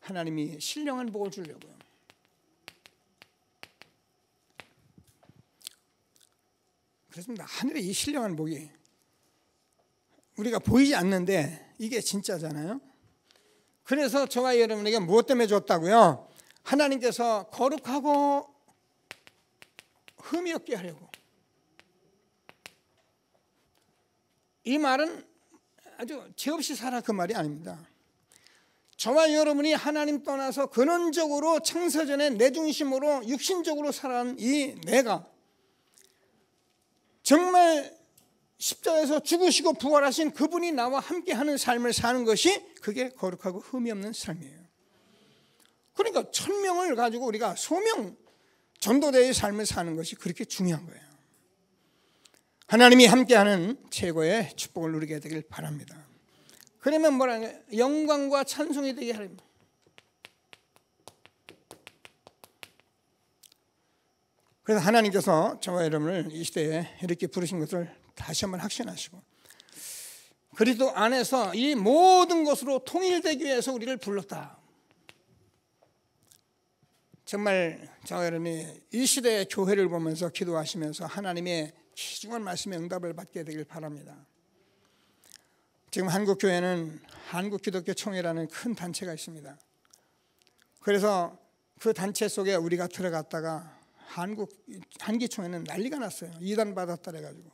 하나님이 신령한 복을 주려고요. 그렇습니다. 하늘의 이 신령한 복이 우리가 보이지 않는데 이게 진짜잖아요. 그래서 저와 여러분에게 무엇 때문에 줬다고요? 하나님께서 거룩하고 흠이 없게 하려고. 이 말은 아주 죄 없이 살아 그 말이 아닙니다. 저와 여러분이 하나님 떠나서 근원적으로 창세전에 내 중심으로 육신적으로 살아온 이 내가 정말 십자가에서 죽으시고 부활하신 그분이 나와 함께하는 삶을 사는 것이 그게 거룩하고 흠이 없는 삶이에요. 그러니까 천명을 가지고 우리가 소명 전도자의 삶을 사는 것이 그렇게 중요한 거예요. 하나님이 함께하는 최고의 축복을 누리게 되길 바랍니다. 그러면 뭐라냐? 영광과 찬송이 되게 하랍니다. 그래서 하나님께서 저와 여러분을 이 시대에 이렇게 부르신 것을 다시 한번 확신하시고 그리스도 안에서 이 모든 것으로 통일되기 위해서 우리를 불렀다. 정말 저와 여러분이 이 시대의 교회를 보면서 기도하시면서 하나님의 귀중한 말씀의 응답을 받게 되길 바랍니다. 지금 한국교회는 한국기독교총회라는 큰 단체가 있습니다. 그래서 그 단체 속에 우리가 들어갔다가 한기총회는 난리가 났어요. 이단 받았다 그래가지고.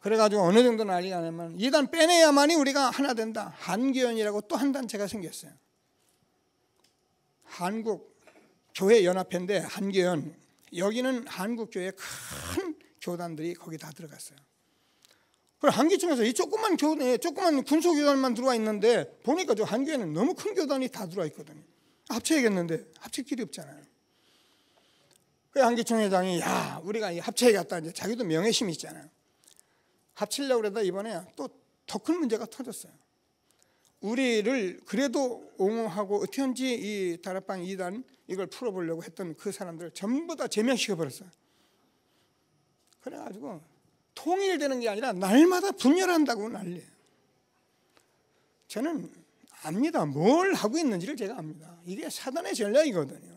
그래가지고 어느 정도 난리가 나면 이단 빼내야만이 우리가 하나 된다. 한교연이라고 또 한 단체가 생겼어요. 한국교회연합회인데 한교연. 여기는 한국교회 큰 교단들이 거기 다 들어갔어요. 그리고 한기총에서 이 조그만 군소교단만 들어와 있는데 보니까 저 한교회는 너무 큰 교단이 다 들어와 있거든요. 합쳐야겠는데 합칠 길이 없잖아요. 그 한기총회장이 야 우리가 합쳐야겠다. 이제 자기도 명예심이 있잖아요. 합치려고 그러다 이번에 또 더 큰 문제가 터졌어요. 우리를 그래도 옹호하고 어떻게든지 이 다락방 2단 이걸 풀어보려고 했던 그 사람들을 전부 다 제명시켜버렸어요. 그래가지고 통일되는 게 아니라 날마다 분열한다고 난리예요. 저는 압니다. 뭘 하고 있는지를 제가 압니다. 이게 사단의 전략이거든요.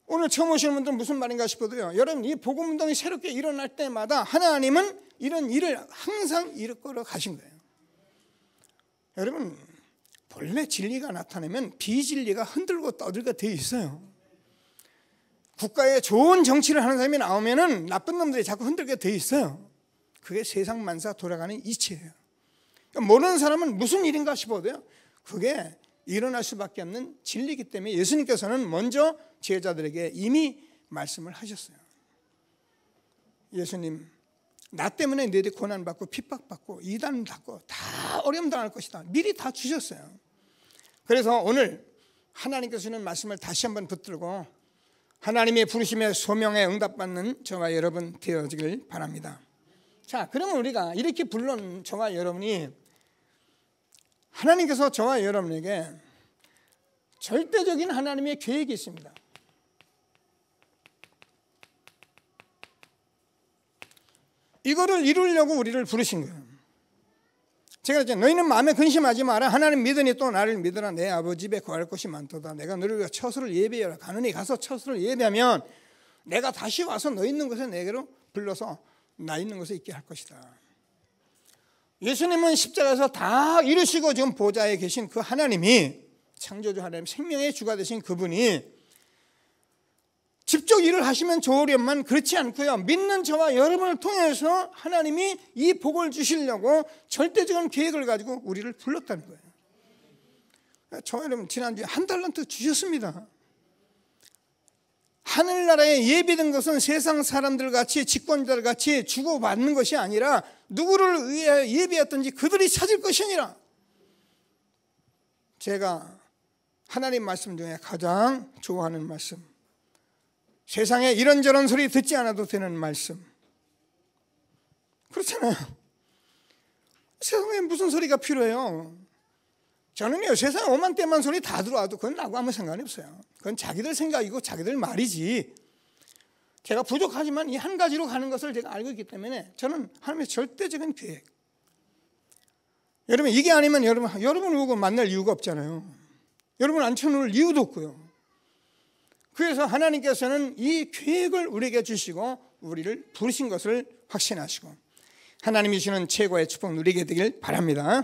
오늘 처음 오시는 분들은 무슨 말인가 싶어도요. 여러분 이 복음운동이 새롭게 일어날 때마다 하나님은 이런 일을 항상 이끌어 가신 거예요. 여러분 본래 진리가 나타나면 비진리가 흔들고 떠들게 돼 있어요. 국가에 좋은 정치를 하는 사람이 나오면은 나쁜 놈들이 자꾸 흔들게 돼 있어요. 그게 세상 만사 돌아가는 이치예요. 그러니까 모르는 사람은 무슨 일인가 싶어도요, 그게 일어날 수밖에 없는 진리이기 때문에 예수님께서는 먼저 제자들에게 이미 말씀을 하셨어요. 예수님, 나 때문에 너희들이 고난받고 핍박받고 이단받고 다 어려움 당할 것이다. 미리 다 주셨어요. 그래서 오늘 하나님께서 주는 말씀을 다시 한번 붙들고 하나님의 부르심에 소명에 응답받는 저와 여러분 되어지길 바랍니다. 자, 그러면 우리가 이렇게 불러온 저와 여러분이, 하나님께서 저와 여러분에게 절대적인 하나님의 계획이 있습니다. 이거를 이루려고 우리를 부르신 거예요. 제가 이제 너희는 마음에 근심하지 마라. 하나님 믿으니 또 나를 믿으라. 내 아버지 집에 구할 것이 많도다. 내가 너를 위해 처소를 예비하라. 가느니 가서 처소를 예비하면 내가 다시 와서 너 있는 곳에 내게로 불러서 나 있는 곳에 있게 할 것이다. 예수님은 십자가에서 다 이루시고 지금 보좌에 계신 그 하나님이, 창조주 하나님, 생명의 주가 되신 그분이 직접 일을 하시면 좋으련만 그렇지 않고요, 믿는 저와 여러분을 통해서 하나님이 이 복을 주시려고 절대적인 계획을 가지고 우리를 불렀다는 거예요. 저와 여러분, 지난주에 한 달란트 주셨습니다. 하늘나라에 예비된 것은 세상 사람들 같이 직권자들 같이 주고받는 것이 아니라 누구를 위해 예비했든지 그들이 찾을 것이니라. 제가 하나님 말씀 중에 가장 좋아하는 말씀, 세상에 이런저런 소리 듣지 않아도 되는 말씀. 그렇잖아요. 세상에 무슨 소리가 필요해요? 저는요, 세상에 오만 때만 소리 다 들어와도 그건 나하고 아무 상관이 없어요. 그건 자기들 생각이고 자기들 말이지. 제가 부족하지만 이 한 가지로 가는 것을 제가 알고 있기 때문에 저는 하나님의 절대적인 계획. 여러분, 이게 아니면 여러분을 보고 만날 이유가 없잖아요. 여러분 앉혀놓을 이유도 없고요. 그래서 하나님께서는 이 계획을 우리에게 주시고 우리를 부르신 것을 확신하시고 하나님이 주시는 최고의 축복 누리게 되길 바랍니다.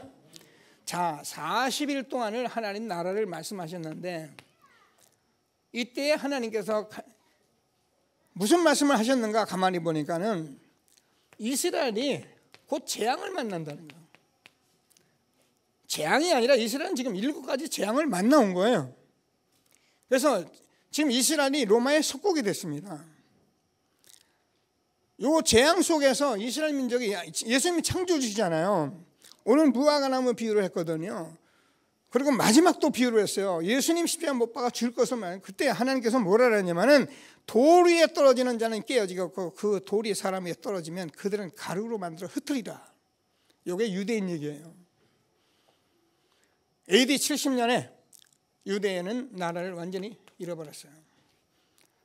자, 40일 동안을 하나님 나라를 말씀하셨는데, 이때 하나님께서 무슨 말씀을 하셨는가 가만히 보니까는 이스라엘이 곧 재앙을 만난다는 거예요. 재앙이 아니라 이스라엘은 지금 7가지 재앙을 만나온 거예요. 그래서 지금 이스라엘이 로마의 속국이 됐습니다. 이 재앙 속에서 이스라엘 민족이, 예수님이 창조주시잖아요. 오늘 무화과 나무 비유를 했거든요. 그리고 마지막 또 비유를 했어요. 예수님 십자가 못 박아 죽을 것을 말해요. 그때 하나님께서 뭐라 그랬냐면은 돌 위에 떨어지는 자는 깨어지겠고 그 돌이 사람 위에 떨어지면 그들은 가루로 만들어 흩으리라. 이게 유대인 얘기예요. AD 70년에 유대인은 나라를 완전히 잃어버렸어요.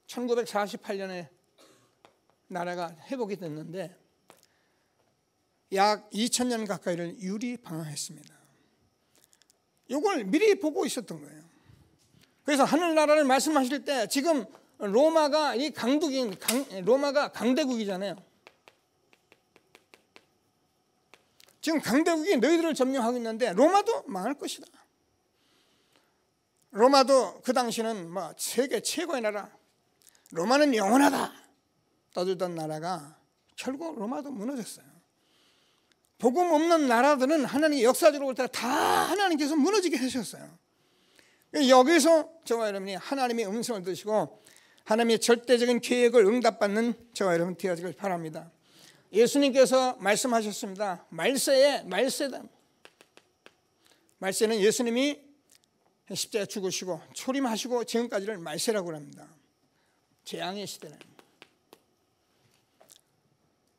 1948년에 나라가 회복이 됐는데 약 2000년 가까이를 유리방황했습니다. 이걸 미리 보고 있었던 거예요. 그래서 하늘나라를 말씀하실 때 지금 로마가 이 강국인, 로마가 강대국이잖아요. 지금 강대국이 너희들을 점령하고 있는데 로마도 망할 것이다. 로마도 그 당시는 뭐 세계 최고의 나라, 로마는 영원하다 떠들던 나라가 결국 로마도 무너졌어요. 복음 없는 나라들은 하나님의 역사적으로 볼 때 다 하나님께서 무너지게 하셨어요. 여기서 저와 여러분이 하나님의 음성을 들으시고 하나님의 절대적인 계획을 응답받는 저와 여러분 되어지길 바랍니다. 예수님께서 말씀하셨습니다. 말세는 예수님이 십자가에 죽으시고 초림하시고 지금까지를 말세라고 합니다. 재앙의 시대는.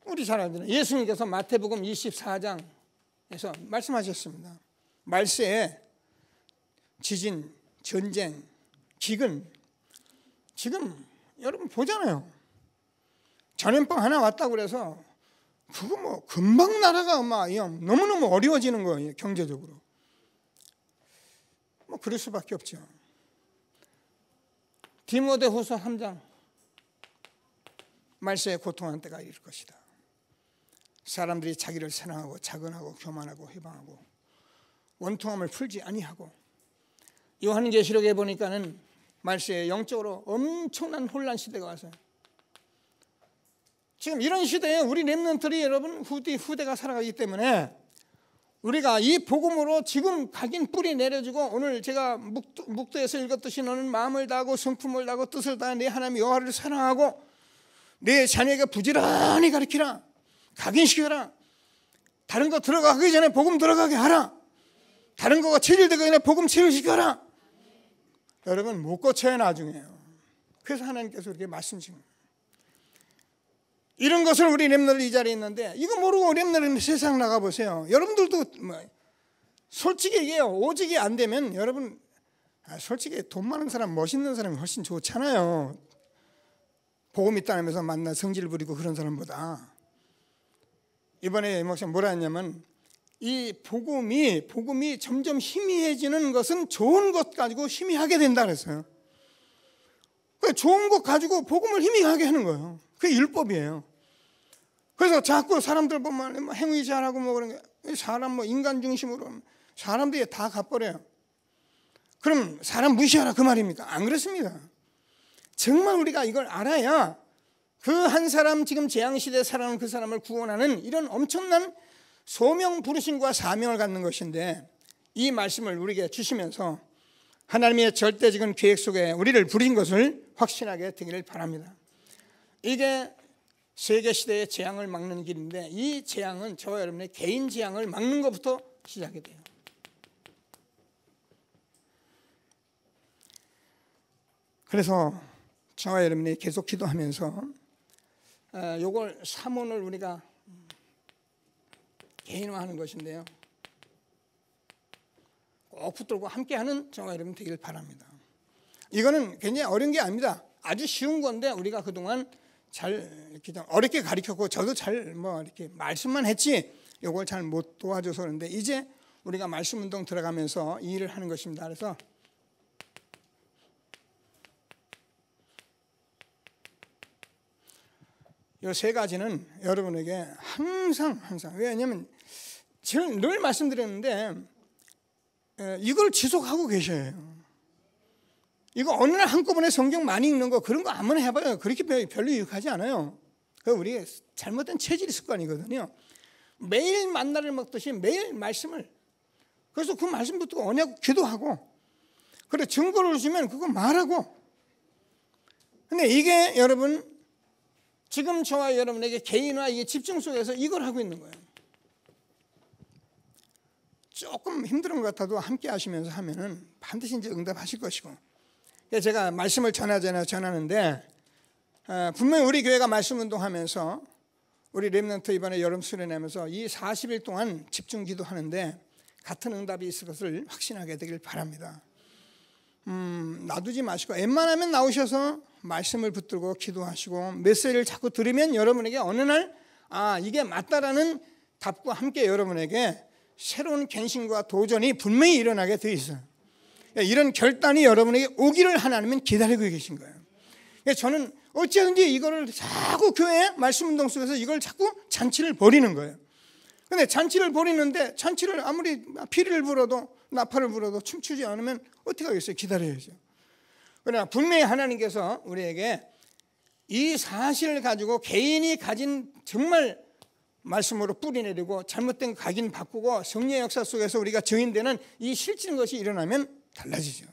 우리 잘 알잖아요. 예수님께서 마태복음 24장에서 말씀하셨습니다. 말세에 지진, 전쟁, 기근, 지금 여러분 보잖아요. 전염병 하나 왔다고 그래서 그거 뭐 금방 나라가 막 너무너무 어려워지는 거예요. 경제적으로. 뭐 그럴 수밖에 없죠. 디모데후서 3장 말세에 고통하는 때가 이를 것이다. 사람들이 자기를 사랑하고 자근하고 교만하고 회방하고 원통함을 풀지 아니하고, 요한계시록에 보니까는 말세에 영적으로 엄청난 혼란 시대가 왔어요. 지금 이런 시대에 우리 렘넌트들이 여러분 후대가 살아가기 때문에 우리가 이 복음으로 지금 각인 뿌리 내려주고, 오늘 제가 묵도에서 읽었듯이 너는 마음을 다하고 성품을 다하고 뜻을 다해 내 하나님 여호와를 사랑하고 내 자녀에게 부지런히 가르치라, 각인시켜라, 다른 거 들어가기 전에 복음 들어가게 하라, 다른 거가 체질되기 전에 복음 체질시켜라. 여러분 못 고쳐야 나중에요. 그래서 하나님께서 이렇게 말씀하신 거예요. 이런 것을 우리 렘너들 이 자리에 있는데, 이거 모르고 렘너는 세상 나가보세요. 여러분들도 솔직히 얘기해요. 오직이 안 되면 여러분 솔직히 돈 많은 사람, 멋있는 사람이 훨씬 좋잖아요. 복음 있다면서 만나 성질 부리고 그런 사람보다. 이번에 목사님 뭐라 했냐면, 이 복음이 점점 희미해지는 것은 좋은 것 가지고 희미하게 된다 그랬어요. 좋은 것 가지고 복음을 희미하게 하는 거예요. 그게 율법이에요. 그래서 자꾸 사람들 보면 행위 잘하고 뭐 그런 게, 사람 인간 중심으로 사람들이 다 갚버려요. 그럼 사람 무시하라 그 말입니까? 안 그렇습니다. 정말 우리가 이걸 알아야 그 한 사람, 지금 재앙시대에 살아가는 그 사람을 구원하는 이런 엄청난 소명 부르심과 사명을 갖는 것인데, 이 말씀을 우리에게 주시면서 하나님의 절대적인 계획 속에 우리를 부린 것을 확신하게 되기를 바랍니다. 이게 세계 시대의 재앙을 막는 길인데, 이 재앙은 저와 여러분의 개인 재앙을 막는 것부터 시작이 돼요. 그래서 저와 여러분이 계속 기도하면서 요걸 사문을 우리가 개인화하는 것인데요, 꼭 붙들고 함께하는 저와 여러분 되길 바랍니다. 이거는 굉장히 어려운 게 아닙니다. 아주 쉬운 건데 우리가 그동안 잘 이렇게 좀 어렵게 가르쳤고, 저도 잘 이렇게 말씀만 했지 이걸 잘 못 도와줘서 그런데, 이제 우리가 말씀 운동 들어가면서 이 일을 하는 것입니다. 그래서 이 세 가지는 여러분에게 항상 왜냐하면 저는 늘 말씀드렸는데 이걸 지속하고 계셔야 해요. 이거 어느 날 한꺼번에 성경 많이 읽는 거 그런 거 아무나 해봐요. 그렇게 별로 유익하지 않아요. 그게 우리의 잘못된 체질이 습관이거든요. 매일 만나를 먹듯이 매일 말씀을, 그래서 그 말씀 붙들고 언약 기도하고, 그래 증거를 주면 그거 말하고. 근데 이게 여러분 지금 저와 여러분에게 개인화, 이게 집중 속에서 이걸 하고 있는 거예요. 조금 힘든 것 같아도 함께 하시면서 하면은 반드시 이제 응답하실 것이고. 제가 말씀을 전하는데 분명히 우리 교회가 말씀 운동하면서 우리 렘넌트 이번에 여름 수련하면서 이 40일 동안 집중 기도하는데 같은 응답이 있을 것을 확신하게 되길 바랍니다. 놔두지 마시고 웬만하면 나오셔서 말씀을 붙들고 기도하시고 메시지를 자꾸 들으면 여러분에게 어느 날 이게 맞다라는 답과 함께 여러분에게 새로운 갱신과 도전이 분명히 일어나게 되어 있어요. 이런 결단이 여러분에게 오기를 하나님은 기다리고 계신 거예요. 저는 어찌든지 이거를 자꾸 교회 말씀 운동 속에서 이걸 자꾸 잔치를 벌이는 거예요. 근데 잔치를 벌이는데 잔치를 아무리 피리를 불어도 나팔을 불어도 춤추지 않으면 어떻게 하겠어요? 기다려야죠. 그러나 분명히 하나님께서 우리에게 이 사실을 가지고 개인이 가진 정말 말씀으로 뿌리내리고 잘못된 각인 바꾸고 성령의 역사 속에서 우리가 증인되는 이 실질인 것이 일어나면 달라지죠.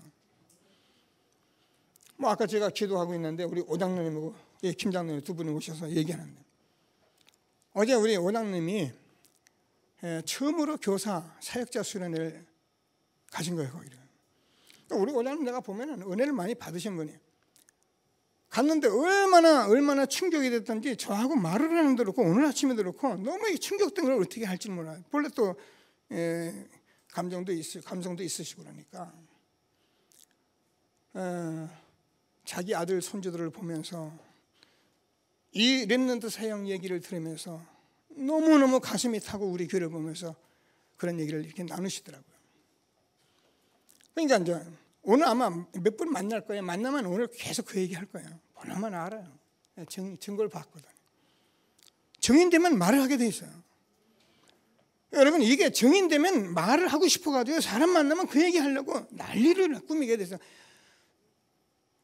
아까 제가 기도하고 있는데 우리 오장로님하고 김 장로님 두 분이 오셔서 얘기하는데, 어제 우리 오장님이 처음으로 교사 사역자 수련회를 가신 거예요. 거기를. 우리 오장님 내가 보면은 은혜를 많이 받으신 분이에요. 갔는데 얼마나 충격이 됐던지 저하고 말을 하는데 그렇고 오늘 아침에도 그렇고 너무 충격된 걸 어떻게 할지 몰라요. 원래 또 감성도 있으시고 그러니까 자기 아들 손주들을 보면서 이 렘넌트 사역 얘기를 들으면서 너무너무 가슴이 타고 우리 교회를 보면서 그런 얘기를 이렇게 나누시더라고요. 그러니까 이제 오늘 아마 몇 분 만날 거예요. 만나면 오늘 계속 그 얘기 할 거예요. 보나만 알아요. 증거를 봤거든요. 증인되면 말을 하게 돼 있어요. 여러분 이게 증인되면 말을 하고 싶어가지고 사람 만나면 그 얘기 하려고 난리를 꾸미게 돼서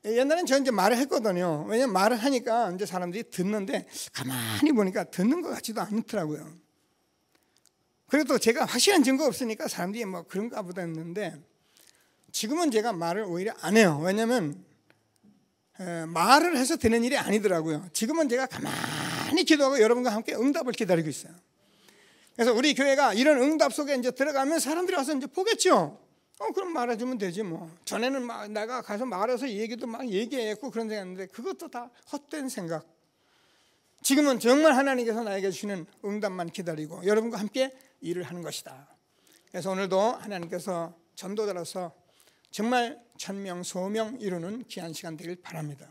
옛날엔 저는 이제 말을 했거든요. 왜냐면 말을 하니까 이제 사람들이 듣는데 가만히 보니까 듣는 것 같지도 않더라고요. 그래도 제가 확실한 증거 없으니까 사람들이 뭐 그런가 보다 했는데 지금은 제가 말을 오히려 안 해요. 왜냐면 말을 해서 되는 일이 아니더라고요. 지금은 제가 가만히 기도하고 여러분과 함께 응답을 기다리고 있어요. 그래서 우리 교회가 이런 응답 속에 이제 들어가면 사람들이 와서 이제 보겠죠. 그럼 말해주면 되지 뭐. 전에는 막 내가 가서 말해서 얘기도 막 얘기했고 그런 생각했는데 그것도 다 헛된 생각. 지금은 정말 하나님께서 나에게 주시는 응답만 기다리고 여러분과 함께 일을 하는 것이다. 그래서 오늘도 하나님께서 전도자로서 정말 천명 소명 이루는 귀한 시간 되길 바랍니다.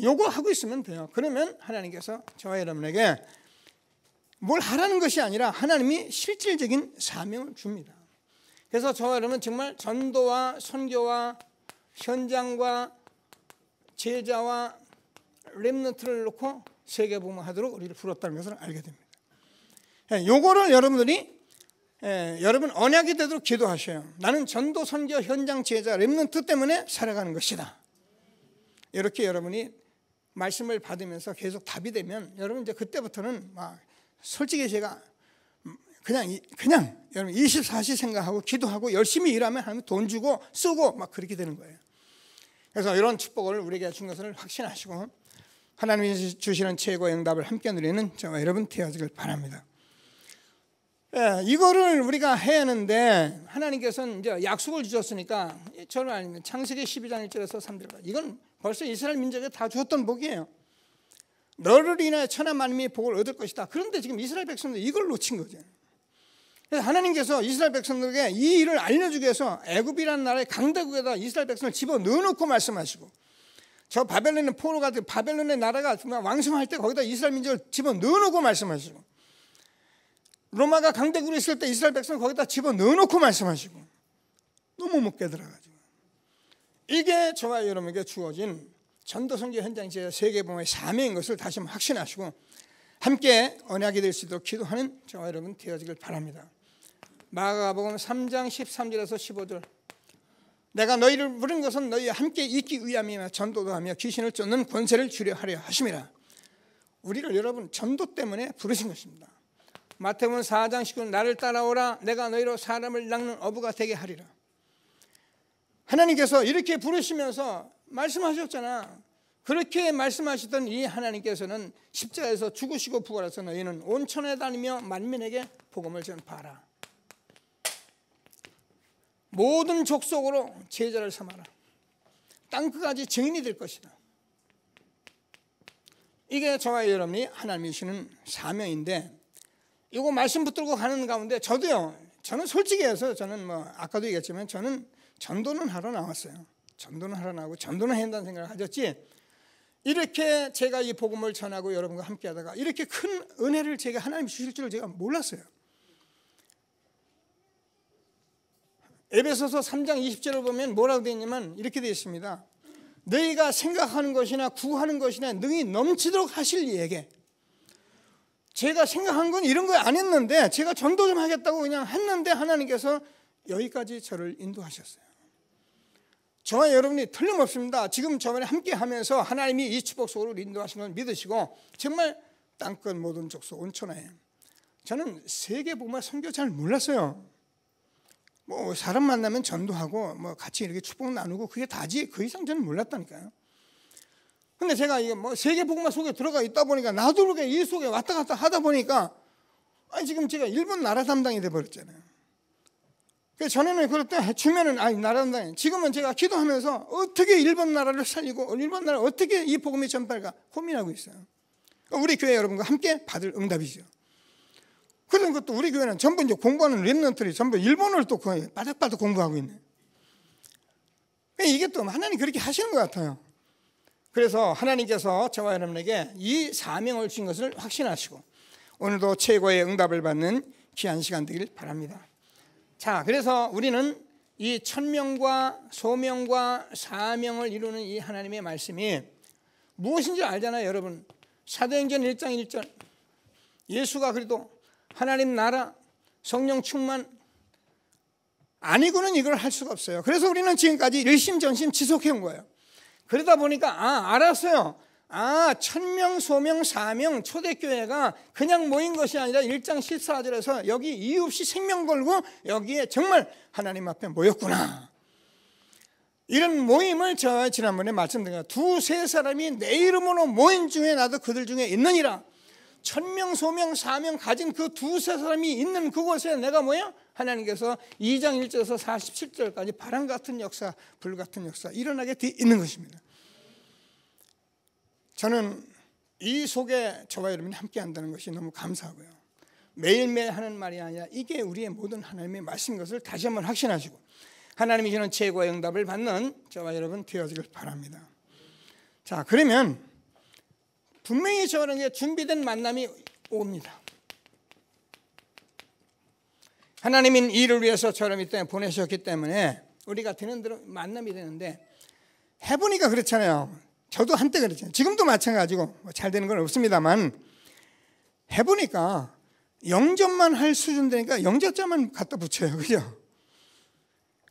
요거 하고 있으면 돼요. 그러면 하나님께서 저와 여러분에게 뭘 하라는 것이 아니라 하나님이 실질적인 사명을 줍니다. 그래서 저와 여러분 정말 전도와 선교와 현장과 제자와 렘넌트를 놓고 세계복음하도록 우리를 부렀다는 것을 알게 됩니다. 요거를 여러분들이 여러분 언약이 되도록 기도하셔요. 나는 전도, 선교, 현장, 제자, 렘넌트 때문에 살아가는 것이다. 이렇게 여러분이 말씀을 받으면서 계속 답이 되면 여러분 이제 그때부터는 막 솔직히 제가 그냥 여러분 24시 생각하고 기도하고 열심히 일하면 하면 돈 주고 쓰고 막 그렇게 되는 거예요. 그래서 이런 축복을 우리에게 준 것을 확신하시고 하나님이 주시는 최고의 응답을 함께 누리는 저와 여러분 되어지길 바랍니다. 이거를 우리가 해야 하는데 하나님께서는 이제 약속을 주셨으니까 저는 아니면 창세기 12장 1절에서 3절 이건 벌써 이스라엘 민족에 다 주었던 복이에요. 너를 인하여 천하 만민이 복을 얻을 것이다. 그런데 지금 이스라엘 백성들 이걸 놓친 거죠. 그래서 하나님께서 이스라엘 백성들에게 이 일을 알려주기 위해서 애굽이라는 나라의 강대국에다 이스라엘 백성을 집어넣어놓고 말씀하시고 저 바벨론의 포로가 바벨론의 나라가 왕성할 때 거기다 이스라엘 민족을 집어넣어놓고 말씀하시고 로마가 강대국으로 있을 때 이스라엘 백성을 거기다 집어넣어놓고 말씀하시고 너무 못 깨달아가지고 이게 저와 여러분에게 주어진 전도 선교 현장 제자 세계복음의 사명인 것을 다시 한번 확신하시고 함께 언약이 될 수 있도록 기도하는 저와 여러분 되어지길 바랍니다. 마가복음 3장 13절에서 15절 내가 너희를 부른 것은 너희와 함께 있기 위함이며 전도도 하며 귀신을 쫓는 권세를 주려 하려 하심이라. 우리를 여러분 전도 때문에 부르신 것입니다. 마태복음 4장 19절 나를 따라오라 내가 너희로 사람을 낚는 어부가 되게 하리라. 하나님께서 이렇게 부르시면서 말씀하셨잖아. 그렇게 말씀하시던 이 하나님께서는 십자가에서 죽으시고 부활해서 너희는 온 천하에 다니며 만민에게 복음을 전파하라. 모든 족속으로 제자를 삼아라. 땅끝까지 증인이 될 것이다. 이게 저와 여러분이 하나님이 주시는 사명인데 이거 말씀 붙들고 가는 가운데 저는 솔직히 해서 저는 뭐 아까도 얘기했지만 저는 전도는 하러 나왔어요. 전도는 하러 나오고 전도는 해야 한다는 생각을 가졌지 이렇게 제가 이 복음을 전하고 여러분과 함께 하다가 이렇게 큰 은혜를 제가 하나님이 주실 줄을 제가 몰랐어요. 에베소서 3장 20절을 보면 뭐라고 되어 있냐면 이렇게 되어 있습니다. 너희가 생각하는 것이나 구하는 것이나 능히 넘치도록 하실 이에게 제가 생각한 건 이런 거 안 했는데 제가 전도 좀 하겠다고 그냥 했는데 하나님께서 여기까지 저를 인도하셨어요. 저와 여러분이 틀림없습니다. 지금 저번에 함께 하면서 하나님이 이 축복 속으로 인도하신 걸 믿으시고 정말 땅끝 모든 족속 온천하에 저는 세계복음화 선교 잘 몰랐어요. 뭐 사람 만나면 전도하고 뭐 같이 이렇게 축복 나누고 그게 다지 그 이상 저는 몰랐다니까요. 근데 제가 이게 뭐 세계복음화 속에 들어가 있다 보니까 나도 모르게 이 속에 왔다 갔다 하다 보니까 지금 제가 일본 나라 담당이 돼버렸잖아요. 그래서 전에는 그럴 때 주면은 나라 담당이 지금은 제가 기도하면서 어떻게 일본 나라를 살리고 일본 나라 어떻게 이 복음이 전파할까 고민하고 있어요. 우리 교회 여러분과 함께 받을 응답이죠. 그런 것도 우리 교회는 전부 이제 공부하는 렘넌트들이 전부 일본어를 또 거의 바닥바닥 공부하고 있네. 이게 또 하나님 그렇게 하시는 것 같아요. 그래서 하나님께서 저와 여러분에게 이 사명을 주신 것을 확신하시고 오늘도 최고의 응답을 받는 귀한 시간 되길 바랍니다. 자, 그래서 우리는 이 천명과 소명과 사명을 이루는 이 하나님의 말씀이 무엇인지 알잖아요, 여러분. 사도행전 1장 1절 예수가 그래도 하나님 나라 성령 충만 아니고는 이걸 할 수가 없어요. 그래서 우리는 지금까지 일심전심 지속해 온 거예요. 그러다 보니까 알았어요. 1000명, 소명, 사명 초대교회가 그냥 모인 것이 아니라 1장 14절에서 여기 이유 없이 생명 걸고 여기에 정말 하나님 앞에 모였구나. 이런 모임을 저 지난번에 말씀드린 2-3 사람이 내 이름으로 모인 중에 나도 그들 중에 있느니라. 1000명, 소명, 사명 가진 그 2-3 사람이 있는 그곳에 내가 뭐야? 하나님께서 2장 1절에서 47절까지 바람 같은 역사, 불 같은 역사 일어나게 돼 있는 것입니다. 저는 이 속에 저와 여러분이 함께 한다는 것이 너무 감사하고요. 매일매일 하는 말이 아니라 이게 우리의 모든 하나님의 말씀인 것을 다시 한번 확신하시고 하나님이 주는 최고의 응답을 받는 저와 여러분 되어지길 바랍니다. 자, 그러면 분명히 저는 준비된 만남이 옵니다. 하나님은 이를 위해서 저를 이 땅에 보내셨기 때문에 우리가 되는 대로 만남이 되는데 해보니까 그렇잖아요. 저도 한때 그랬잖아요. 지금도 마찬가지고 잘 되는 건 없습니다만 해보니까 영접만 할 수준 되니까 영접자만 갖다 붙여요. 그죠?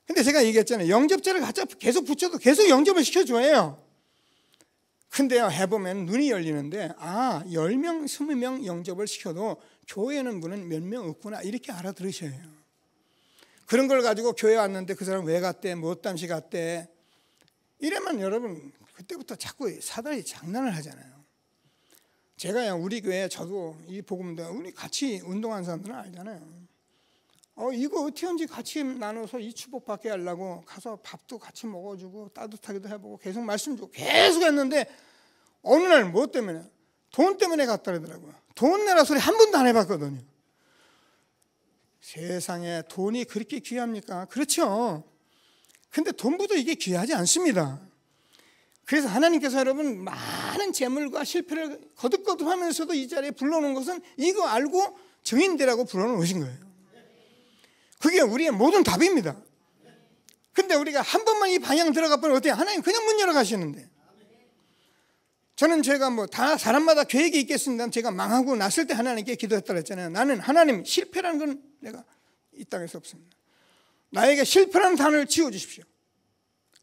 근데 제가 얘기했잖아요. 영접자를 갖다 계속 붙여도 계속 영접을 시켜줘요. 근데요, 해보면 눈이 열리는데 10명, 20명 영접을 시켜도 교회는 분은 몇 명 없구나 이렇게 알아들으셔요. 그런 걸 가지고 교회 왔는데 그 사람 왜 갔대? 뭐 어땀시 갔대? 이러면 여러분 그때부터 자꾸 사단이 장난을 하잖아요. 제가 우리 교회 저도 이 복음도 우리 같이 운동하는 사람들은 알잖아요. 이거 어떻게 하는지 같이 나눠서 이 축복 받게 하려고 가서 밥도 같이 먹어주고 따뜻하게도 해보고 계속 말씀 주고 계속 했는데 어느 날 뭐 때문에? 돈 때문에 갔다 그러더라고요. 돈 내라 소리 한 번도 안 해봤거든요. 세상에 돈이 그렇게 귀합니까? 그렇죠. 근데 돈보다 이게 귀하지 않습니다. 그래서 하나님께서 여러분 많은 재물과 실패를 거듭거듭하면서도 이 자리에 불러놓은 것은 이거 알고 증인되라고 불러놓으신 거예요. 그게 우리의 모든 답입니다. 근데 우리가 한 번만 이 방향 들어가 보면 어때요? 하나님 그냥 문 열어 가시는데. 저는 제가 다 사람마다 계획이 있겠습니다. 제가 망하고 났을 때 하나님께 기도했다고 했잖아요. 나는 하나님 실패라는 건 내가 이 땅에서 없습니다. 나에게 실패라는 단어를 지워주십시오.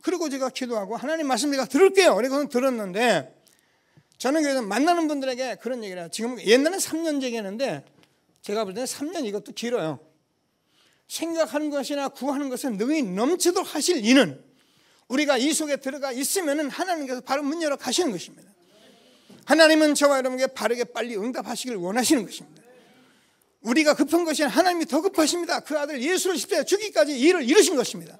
그리고 제가 기도하고 하나님 말씀 내가 들을게요. 그래서 들었는데 저는 그래서 만나는 분들에게 그런 얘기를 해요. 지금 옛날엔 3년 얘기했는데 제가 볼 때는 3년 이것도 길어요. 생각하는 것이나 구하는 것은 능히 넘치도록 하실 이는 우리가 이 속에 들어가 있으면 하나님께서 바로 문 열어 가시는 것입니다. 하나님은 저와 여러분에게 바르게 빨리 응답하시길 원하시는 것입니다. 우리가 급한 것이 아니라 하나님이 더 급하십니다. 그 아들 예수를 십자가에 죽기까지 일을 이루신 것입니다.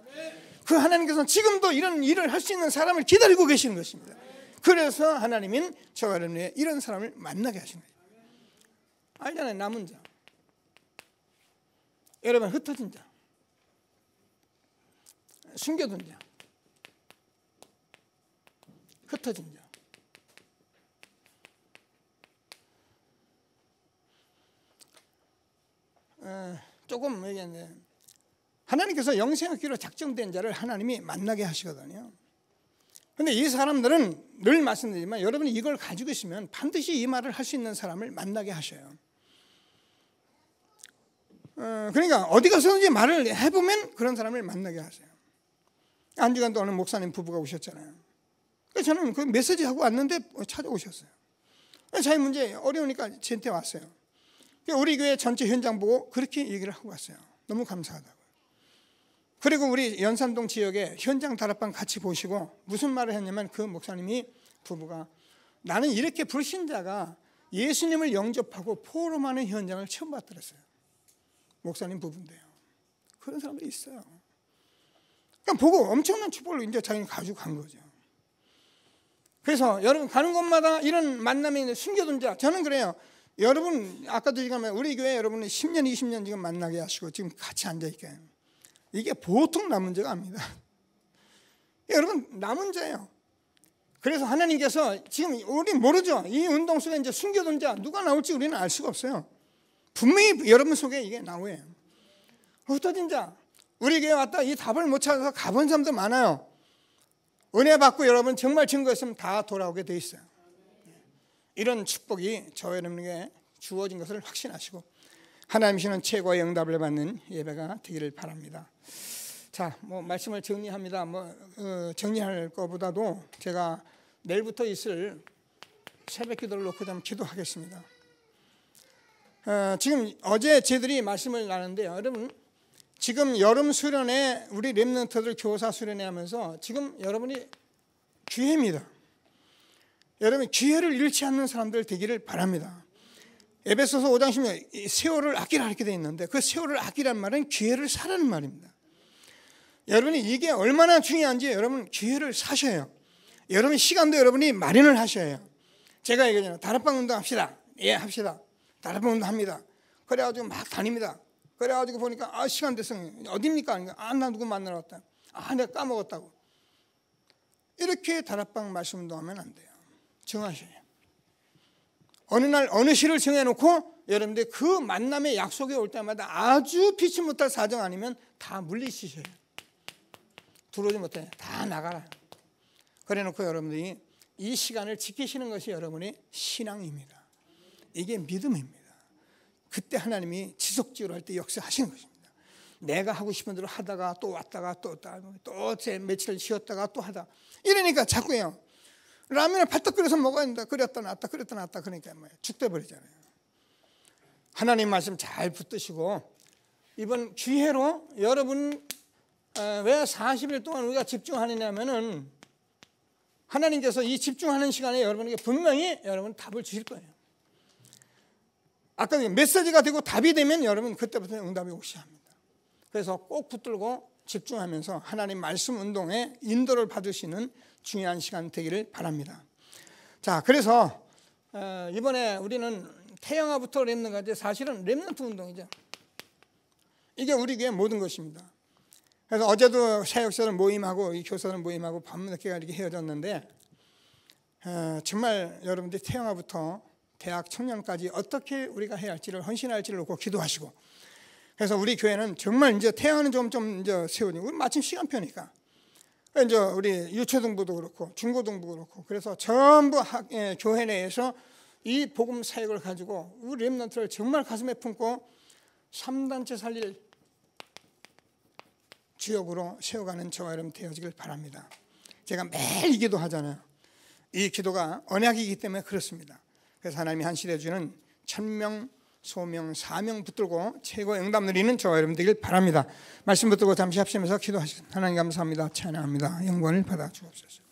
그 하나님께서는 지금도 이런 일을 할 수 있는 사람을 기다리고 계시는 것입니다. 그래서 하나님은 저와 여러분에게 이런 사람을 만나게 하시는 거예요. 알잖아요. 남은 자, 여러분 흩어진 자, 숨겨둔 자, 흩어진 자. 조금 얘기했는데 하나님께서 영생하기로 작정된 자를 하나님이 만나게 하시거든요. 그런데 이 사람들은 늘 말씀드리지만 여러분이 이걸 가지고 있으면 반드시 이 말을 할 수 있는 사람을 만나게 하셔요. 그러니까 어디 가서든지 말을 해보면 그런 사람을 만나게 하세요. 한 주간도 어느 목사님 부부가 오셨잖아요. 그래서 저는 그 메시지 하고 왔는데 찾아오셨어요. 자기 문제 어려우니까 저한테 왔어요. 우리 교회 전체 현장 보고 그렇게 얘기를 하고 왔어요. 너무 감사하다고. 그리고 우리 연산동 지역에 현장 다락방 같이 보시고 무슨 말을 했냐면 그 목사님이 부부가 나는 이렇게 불신자가 예수님을 영접하고 포럼하는 현장을 처음 봤더랬어요. 목사님 부부인데요. 그런 사람들이 있어요. 그러니까 보고 엄청난 축복을 이제 자기는 가지고 간 거죠. 그래서 여러분 가는 곳마다 이런 만남이 숨겨둔 자, 저는 그래요. 여러분 아까도 지금 우리 교회 여러분은 10년 20년 지금 만나게 하시고 지금 같이 앉아있게 이게 보통 남은 자가 아닙니다. 여러분 남은 자예요. 그래서 하나님께서 지금 우리 모르죠. 이 운동 속에 이제 숨겨둔 자 누가 나올지 우리는 알 수가 없어요. 분명히 여러분 속에 이게 나오예요. 흩어진 자, 우리 교회 왔다 이 답을 못 찾아서 가본 사람도 많아요. 은혜 받고 여러분 정말 증거 있으면 다 돌아오게 돼 있어요. 이런 축복이 저와 여러분에게 주어진 것을 확신하시고 하나님 주시는 최고의 응답을 받는 예배가 되기를 바랍니다. 자, 말씀을 정리합니다. 정리할 것보다도 제가 내일부터 있을 새벽 기도를 놓고 좀 기도하겠습니다. 지금 어제 저희들이 말씀을 나눴는데요. 여러분, 지금 여름 수련회 우리 렘넌트들 교사 수련회 하면서 지금 여러분이 기회입니다. 여러분 기회를 잃지 않는 사람들 되기를 바랍니다. 에베소서 5장 10절 세월을 아끼라 이렇게 되어 있는데 그 세월을 아끼란 말은 기회를 사라는 말입니다. 여러분이 이게 얼마나 중요한지 여러분 기회를 사셔야 해요. 여러분 시간도 여러분이 마련을 하셔야 해요. 제가 얘기하잖아요. 다락방 운동 합시다. 예, 합시다. 다락방 운동 합니다. 그래가지고 막 다닙니다. 그래가지고 보니까 시간 됐어. 어딥니까? 나 누구 만나러 왔다. 내가 까먹었다고. 이렇게 다락방 말씀 운동하면 안 돼요. 정하셔야 해요. 어느 날 어느 시를 정해놓고 여러분들 그 만남의 약속이 올 때마다 아주 피치 못할 사정 아니면 다 물리치셔야 해요. 들어오지 못해. 다 나가라. 그래놓고 여러분들이 이 시간을 지키시는 것이 여러분의 신앙입니다. 이게 믿음입니다. 그때 하나님이 지속적으로 할 때 역사하시는 것입니다. 내가 하고 싶은 대로 하다가 또 왔다가 또 며칠 쉬었다가 또 하다. 이러니까 자꾸요. 라면을 팔떡 끓여서 먹어야 된다. 끓였다 놨다 끓였다 놨다 그러니까 죽 돼버리잖아요. 하나님 말씀 잘 붙드시고 이번 기회로 여러분 왜 40일 동안 우리가 집중하느냐면은 하나님께서 이 집중하는 시간에 여러분에게 분명히 여러분 답을 주실 거예요. 아까 메시지가 되고 답이 되면 여러분 그때부터 응답이 오셔야 합니다. 그래서 꼭 붙들고 집중하면서 하나님 말씀 운동에 인도를 받으시는 중요한 시간 되기를 바랍니다. 자, 그래서 이번에 우리는 태영아부터 렘넌트까지 사실은 렘넌트 운동이죠. 이게 우리 교회 모든 것입니다. 그래서 어제도 사역자들 모임하고 이 교사들 모임하고 밤늦게 이렇게 헤어졌는데 정말 여러분들이 태영아부터 대학 청년까지 어떻게 우리가 해야 할지를 헌신할지를 놓고 기도하시고 그래서 우리 교회는 정말 이제 태영아는 좀 이제 세우니 우리 마침 시간표니까 이제 우리 유초등부도 그렇고 중고등부 그렇고 그래서 전부 교회 내에서 이 복음 사역을 가지고 우리 렘넌트를 정말 가슴에 품고 3단체 살릴 주역으로 세워가는 저와 여러분 되어지길 바랍니다. 제가 매일 기도하잖아요. 이 기도가 언약이기 때문에 그렇습니다. 그래서 하나님이 한시대 주는 1000명, 소명, 사명 붙들고 최고의 응답 누리는 저와 여러분 되길 바랍니다. 말씀 붙들고 잠시 합심해서 기도하시겠습니다. 하나님 감사합니다. 찬양합니다. 영광을 받아 주옵소서.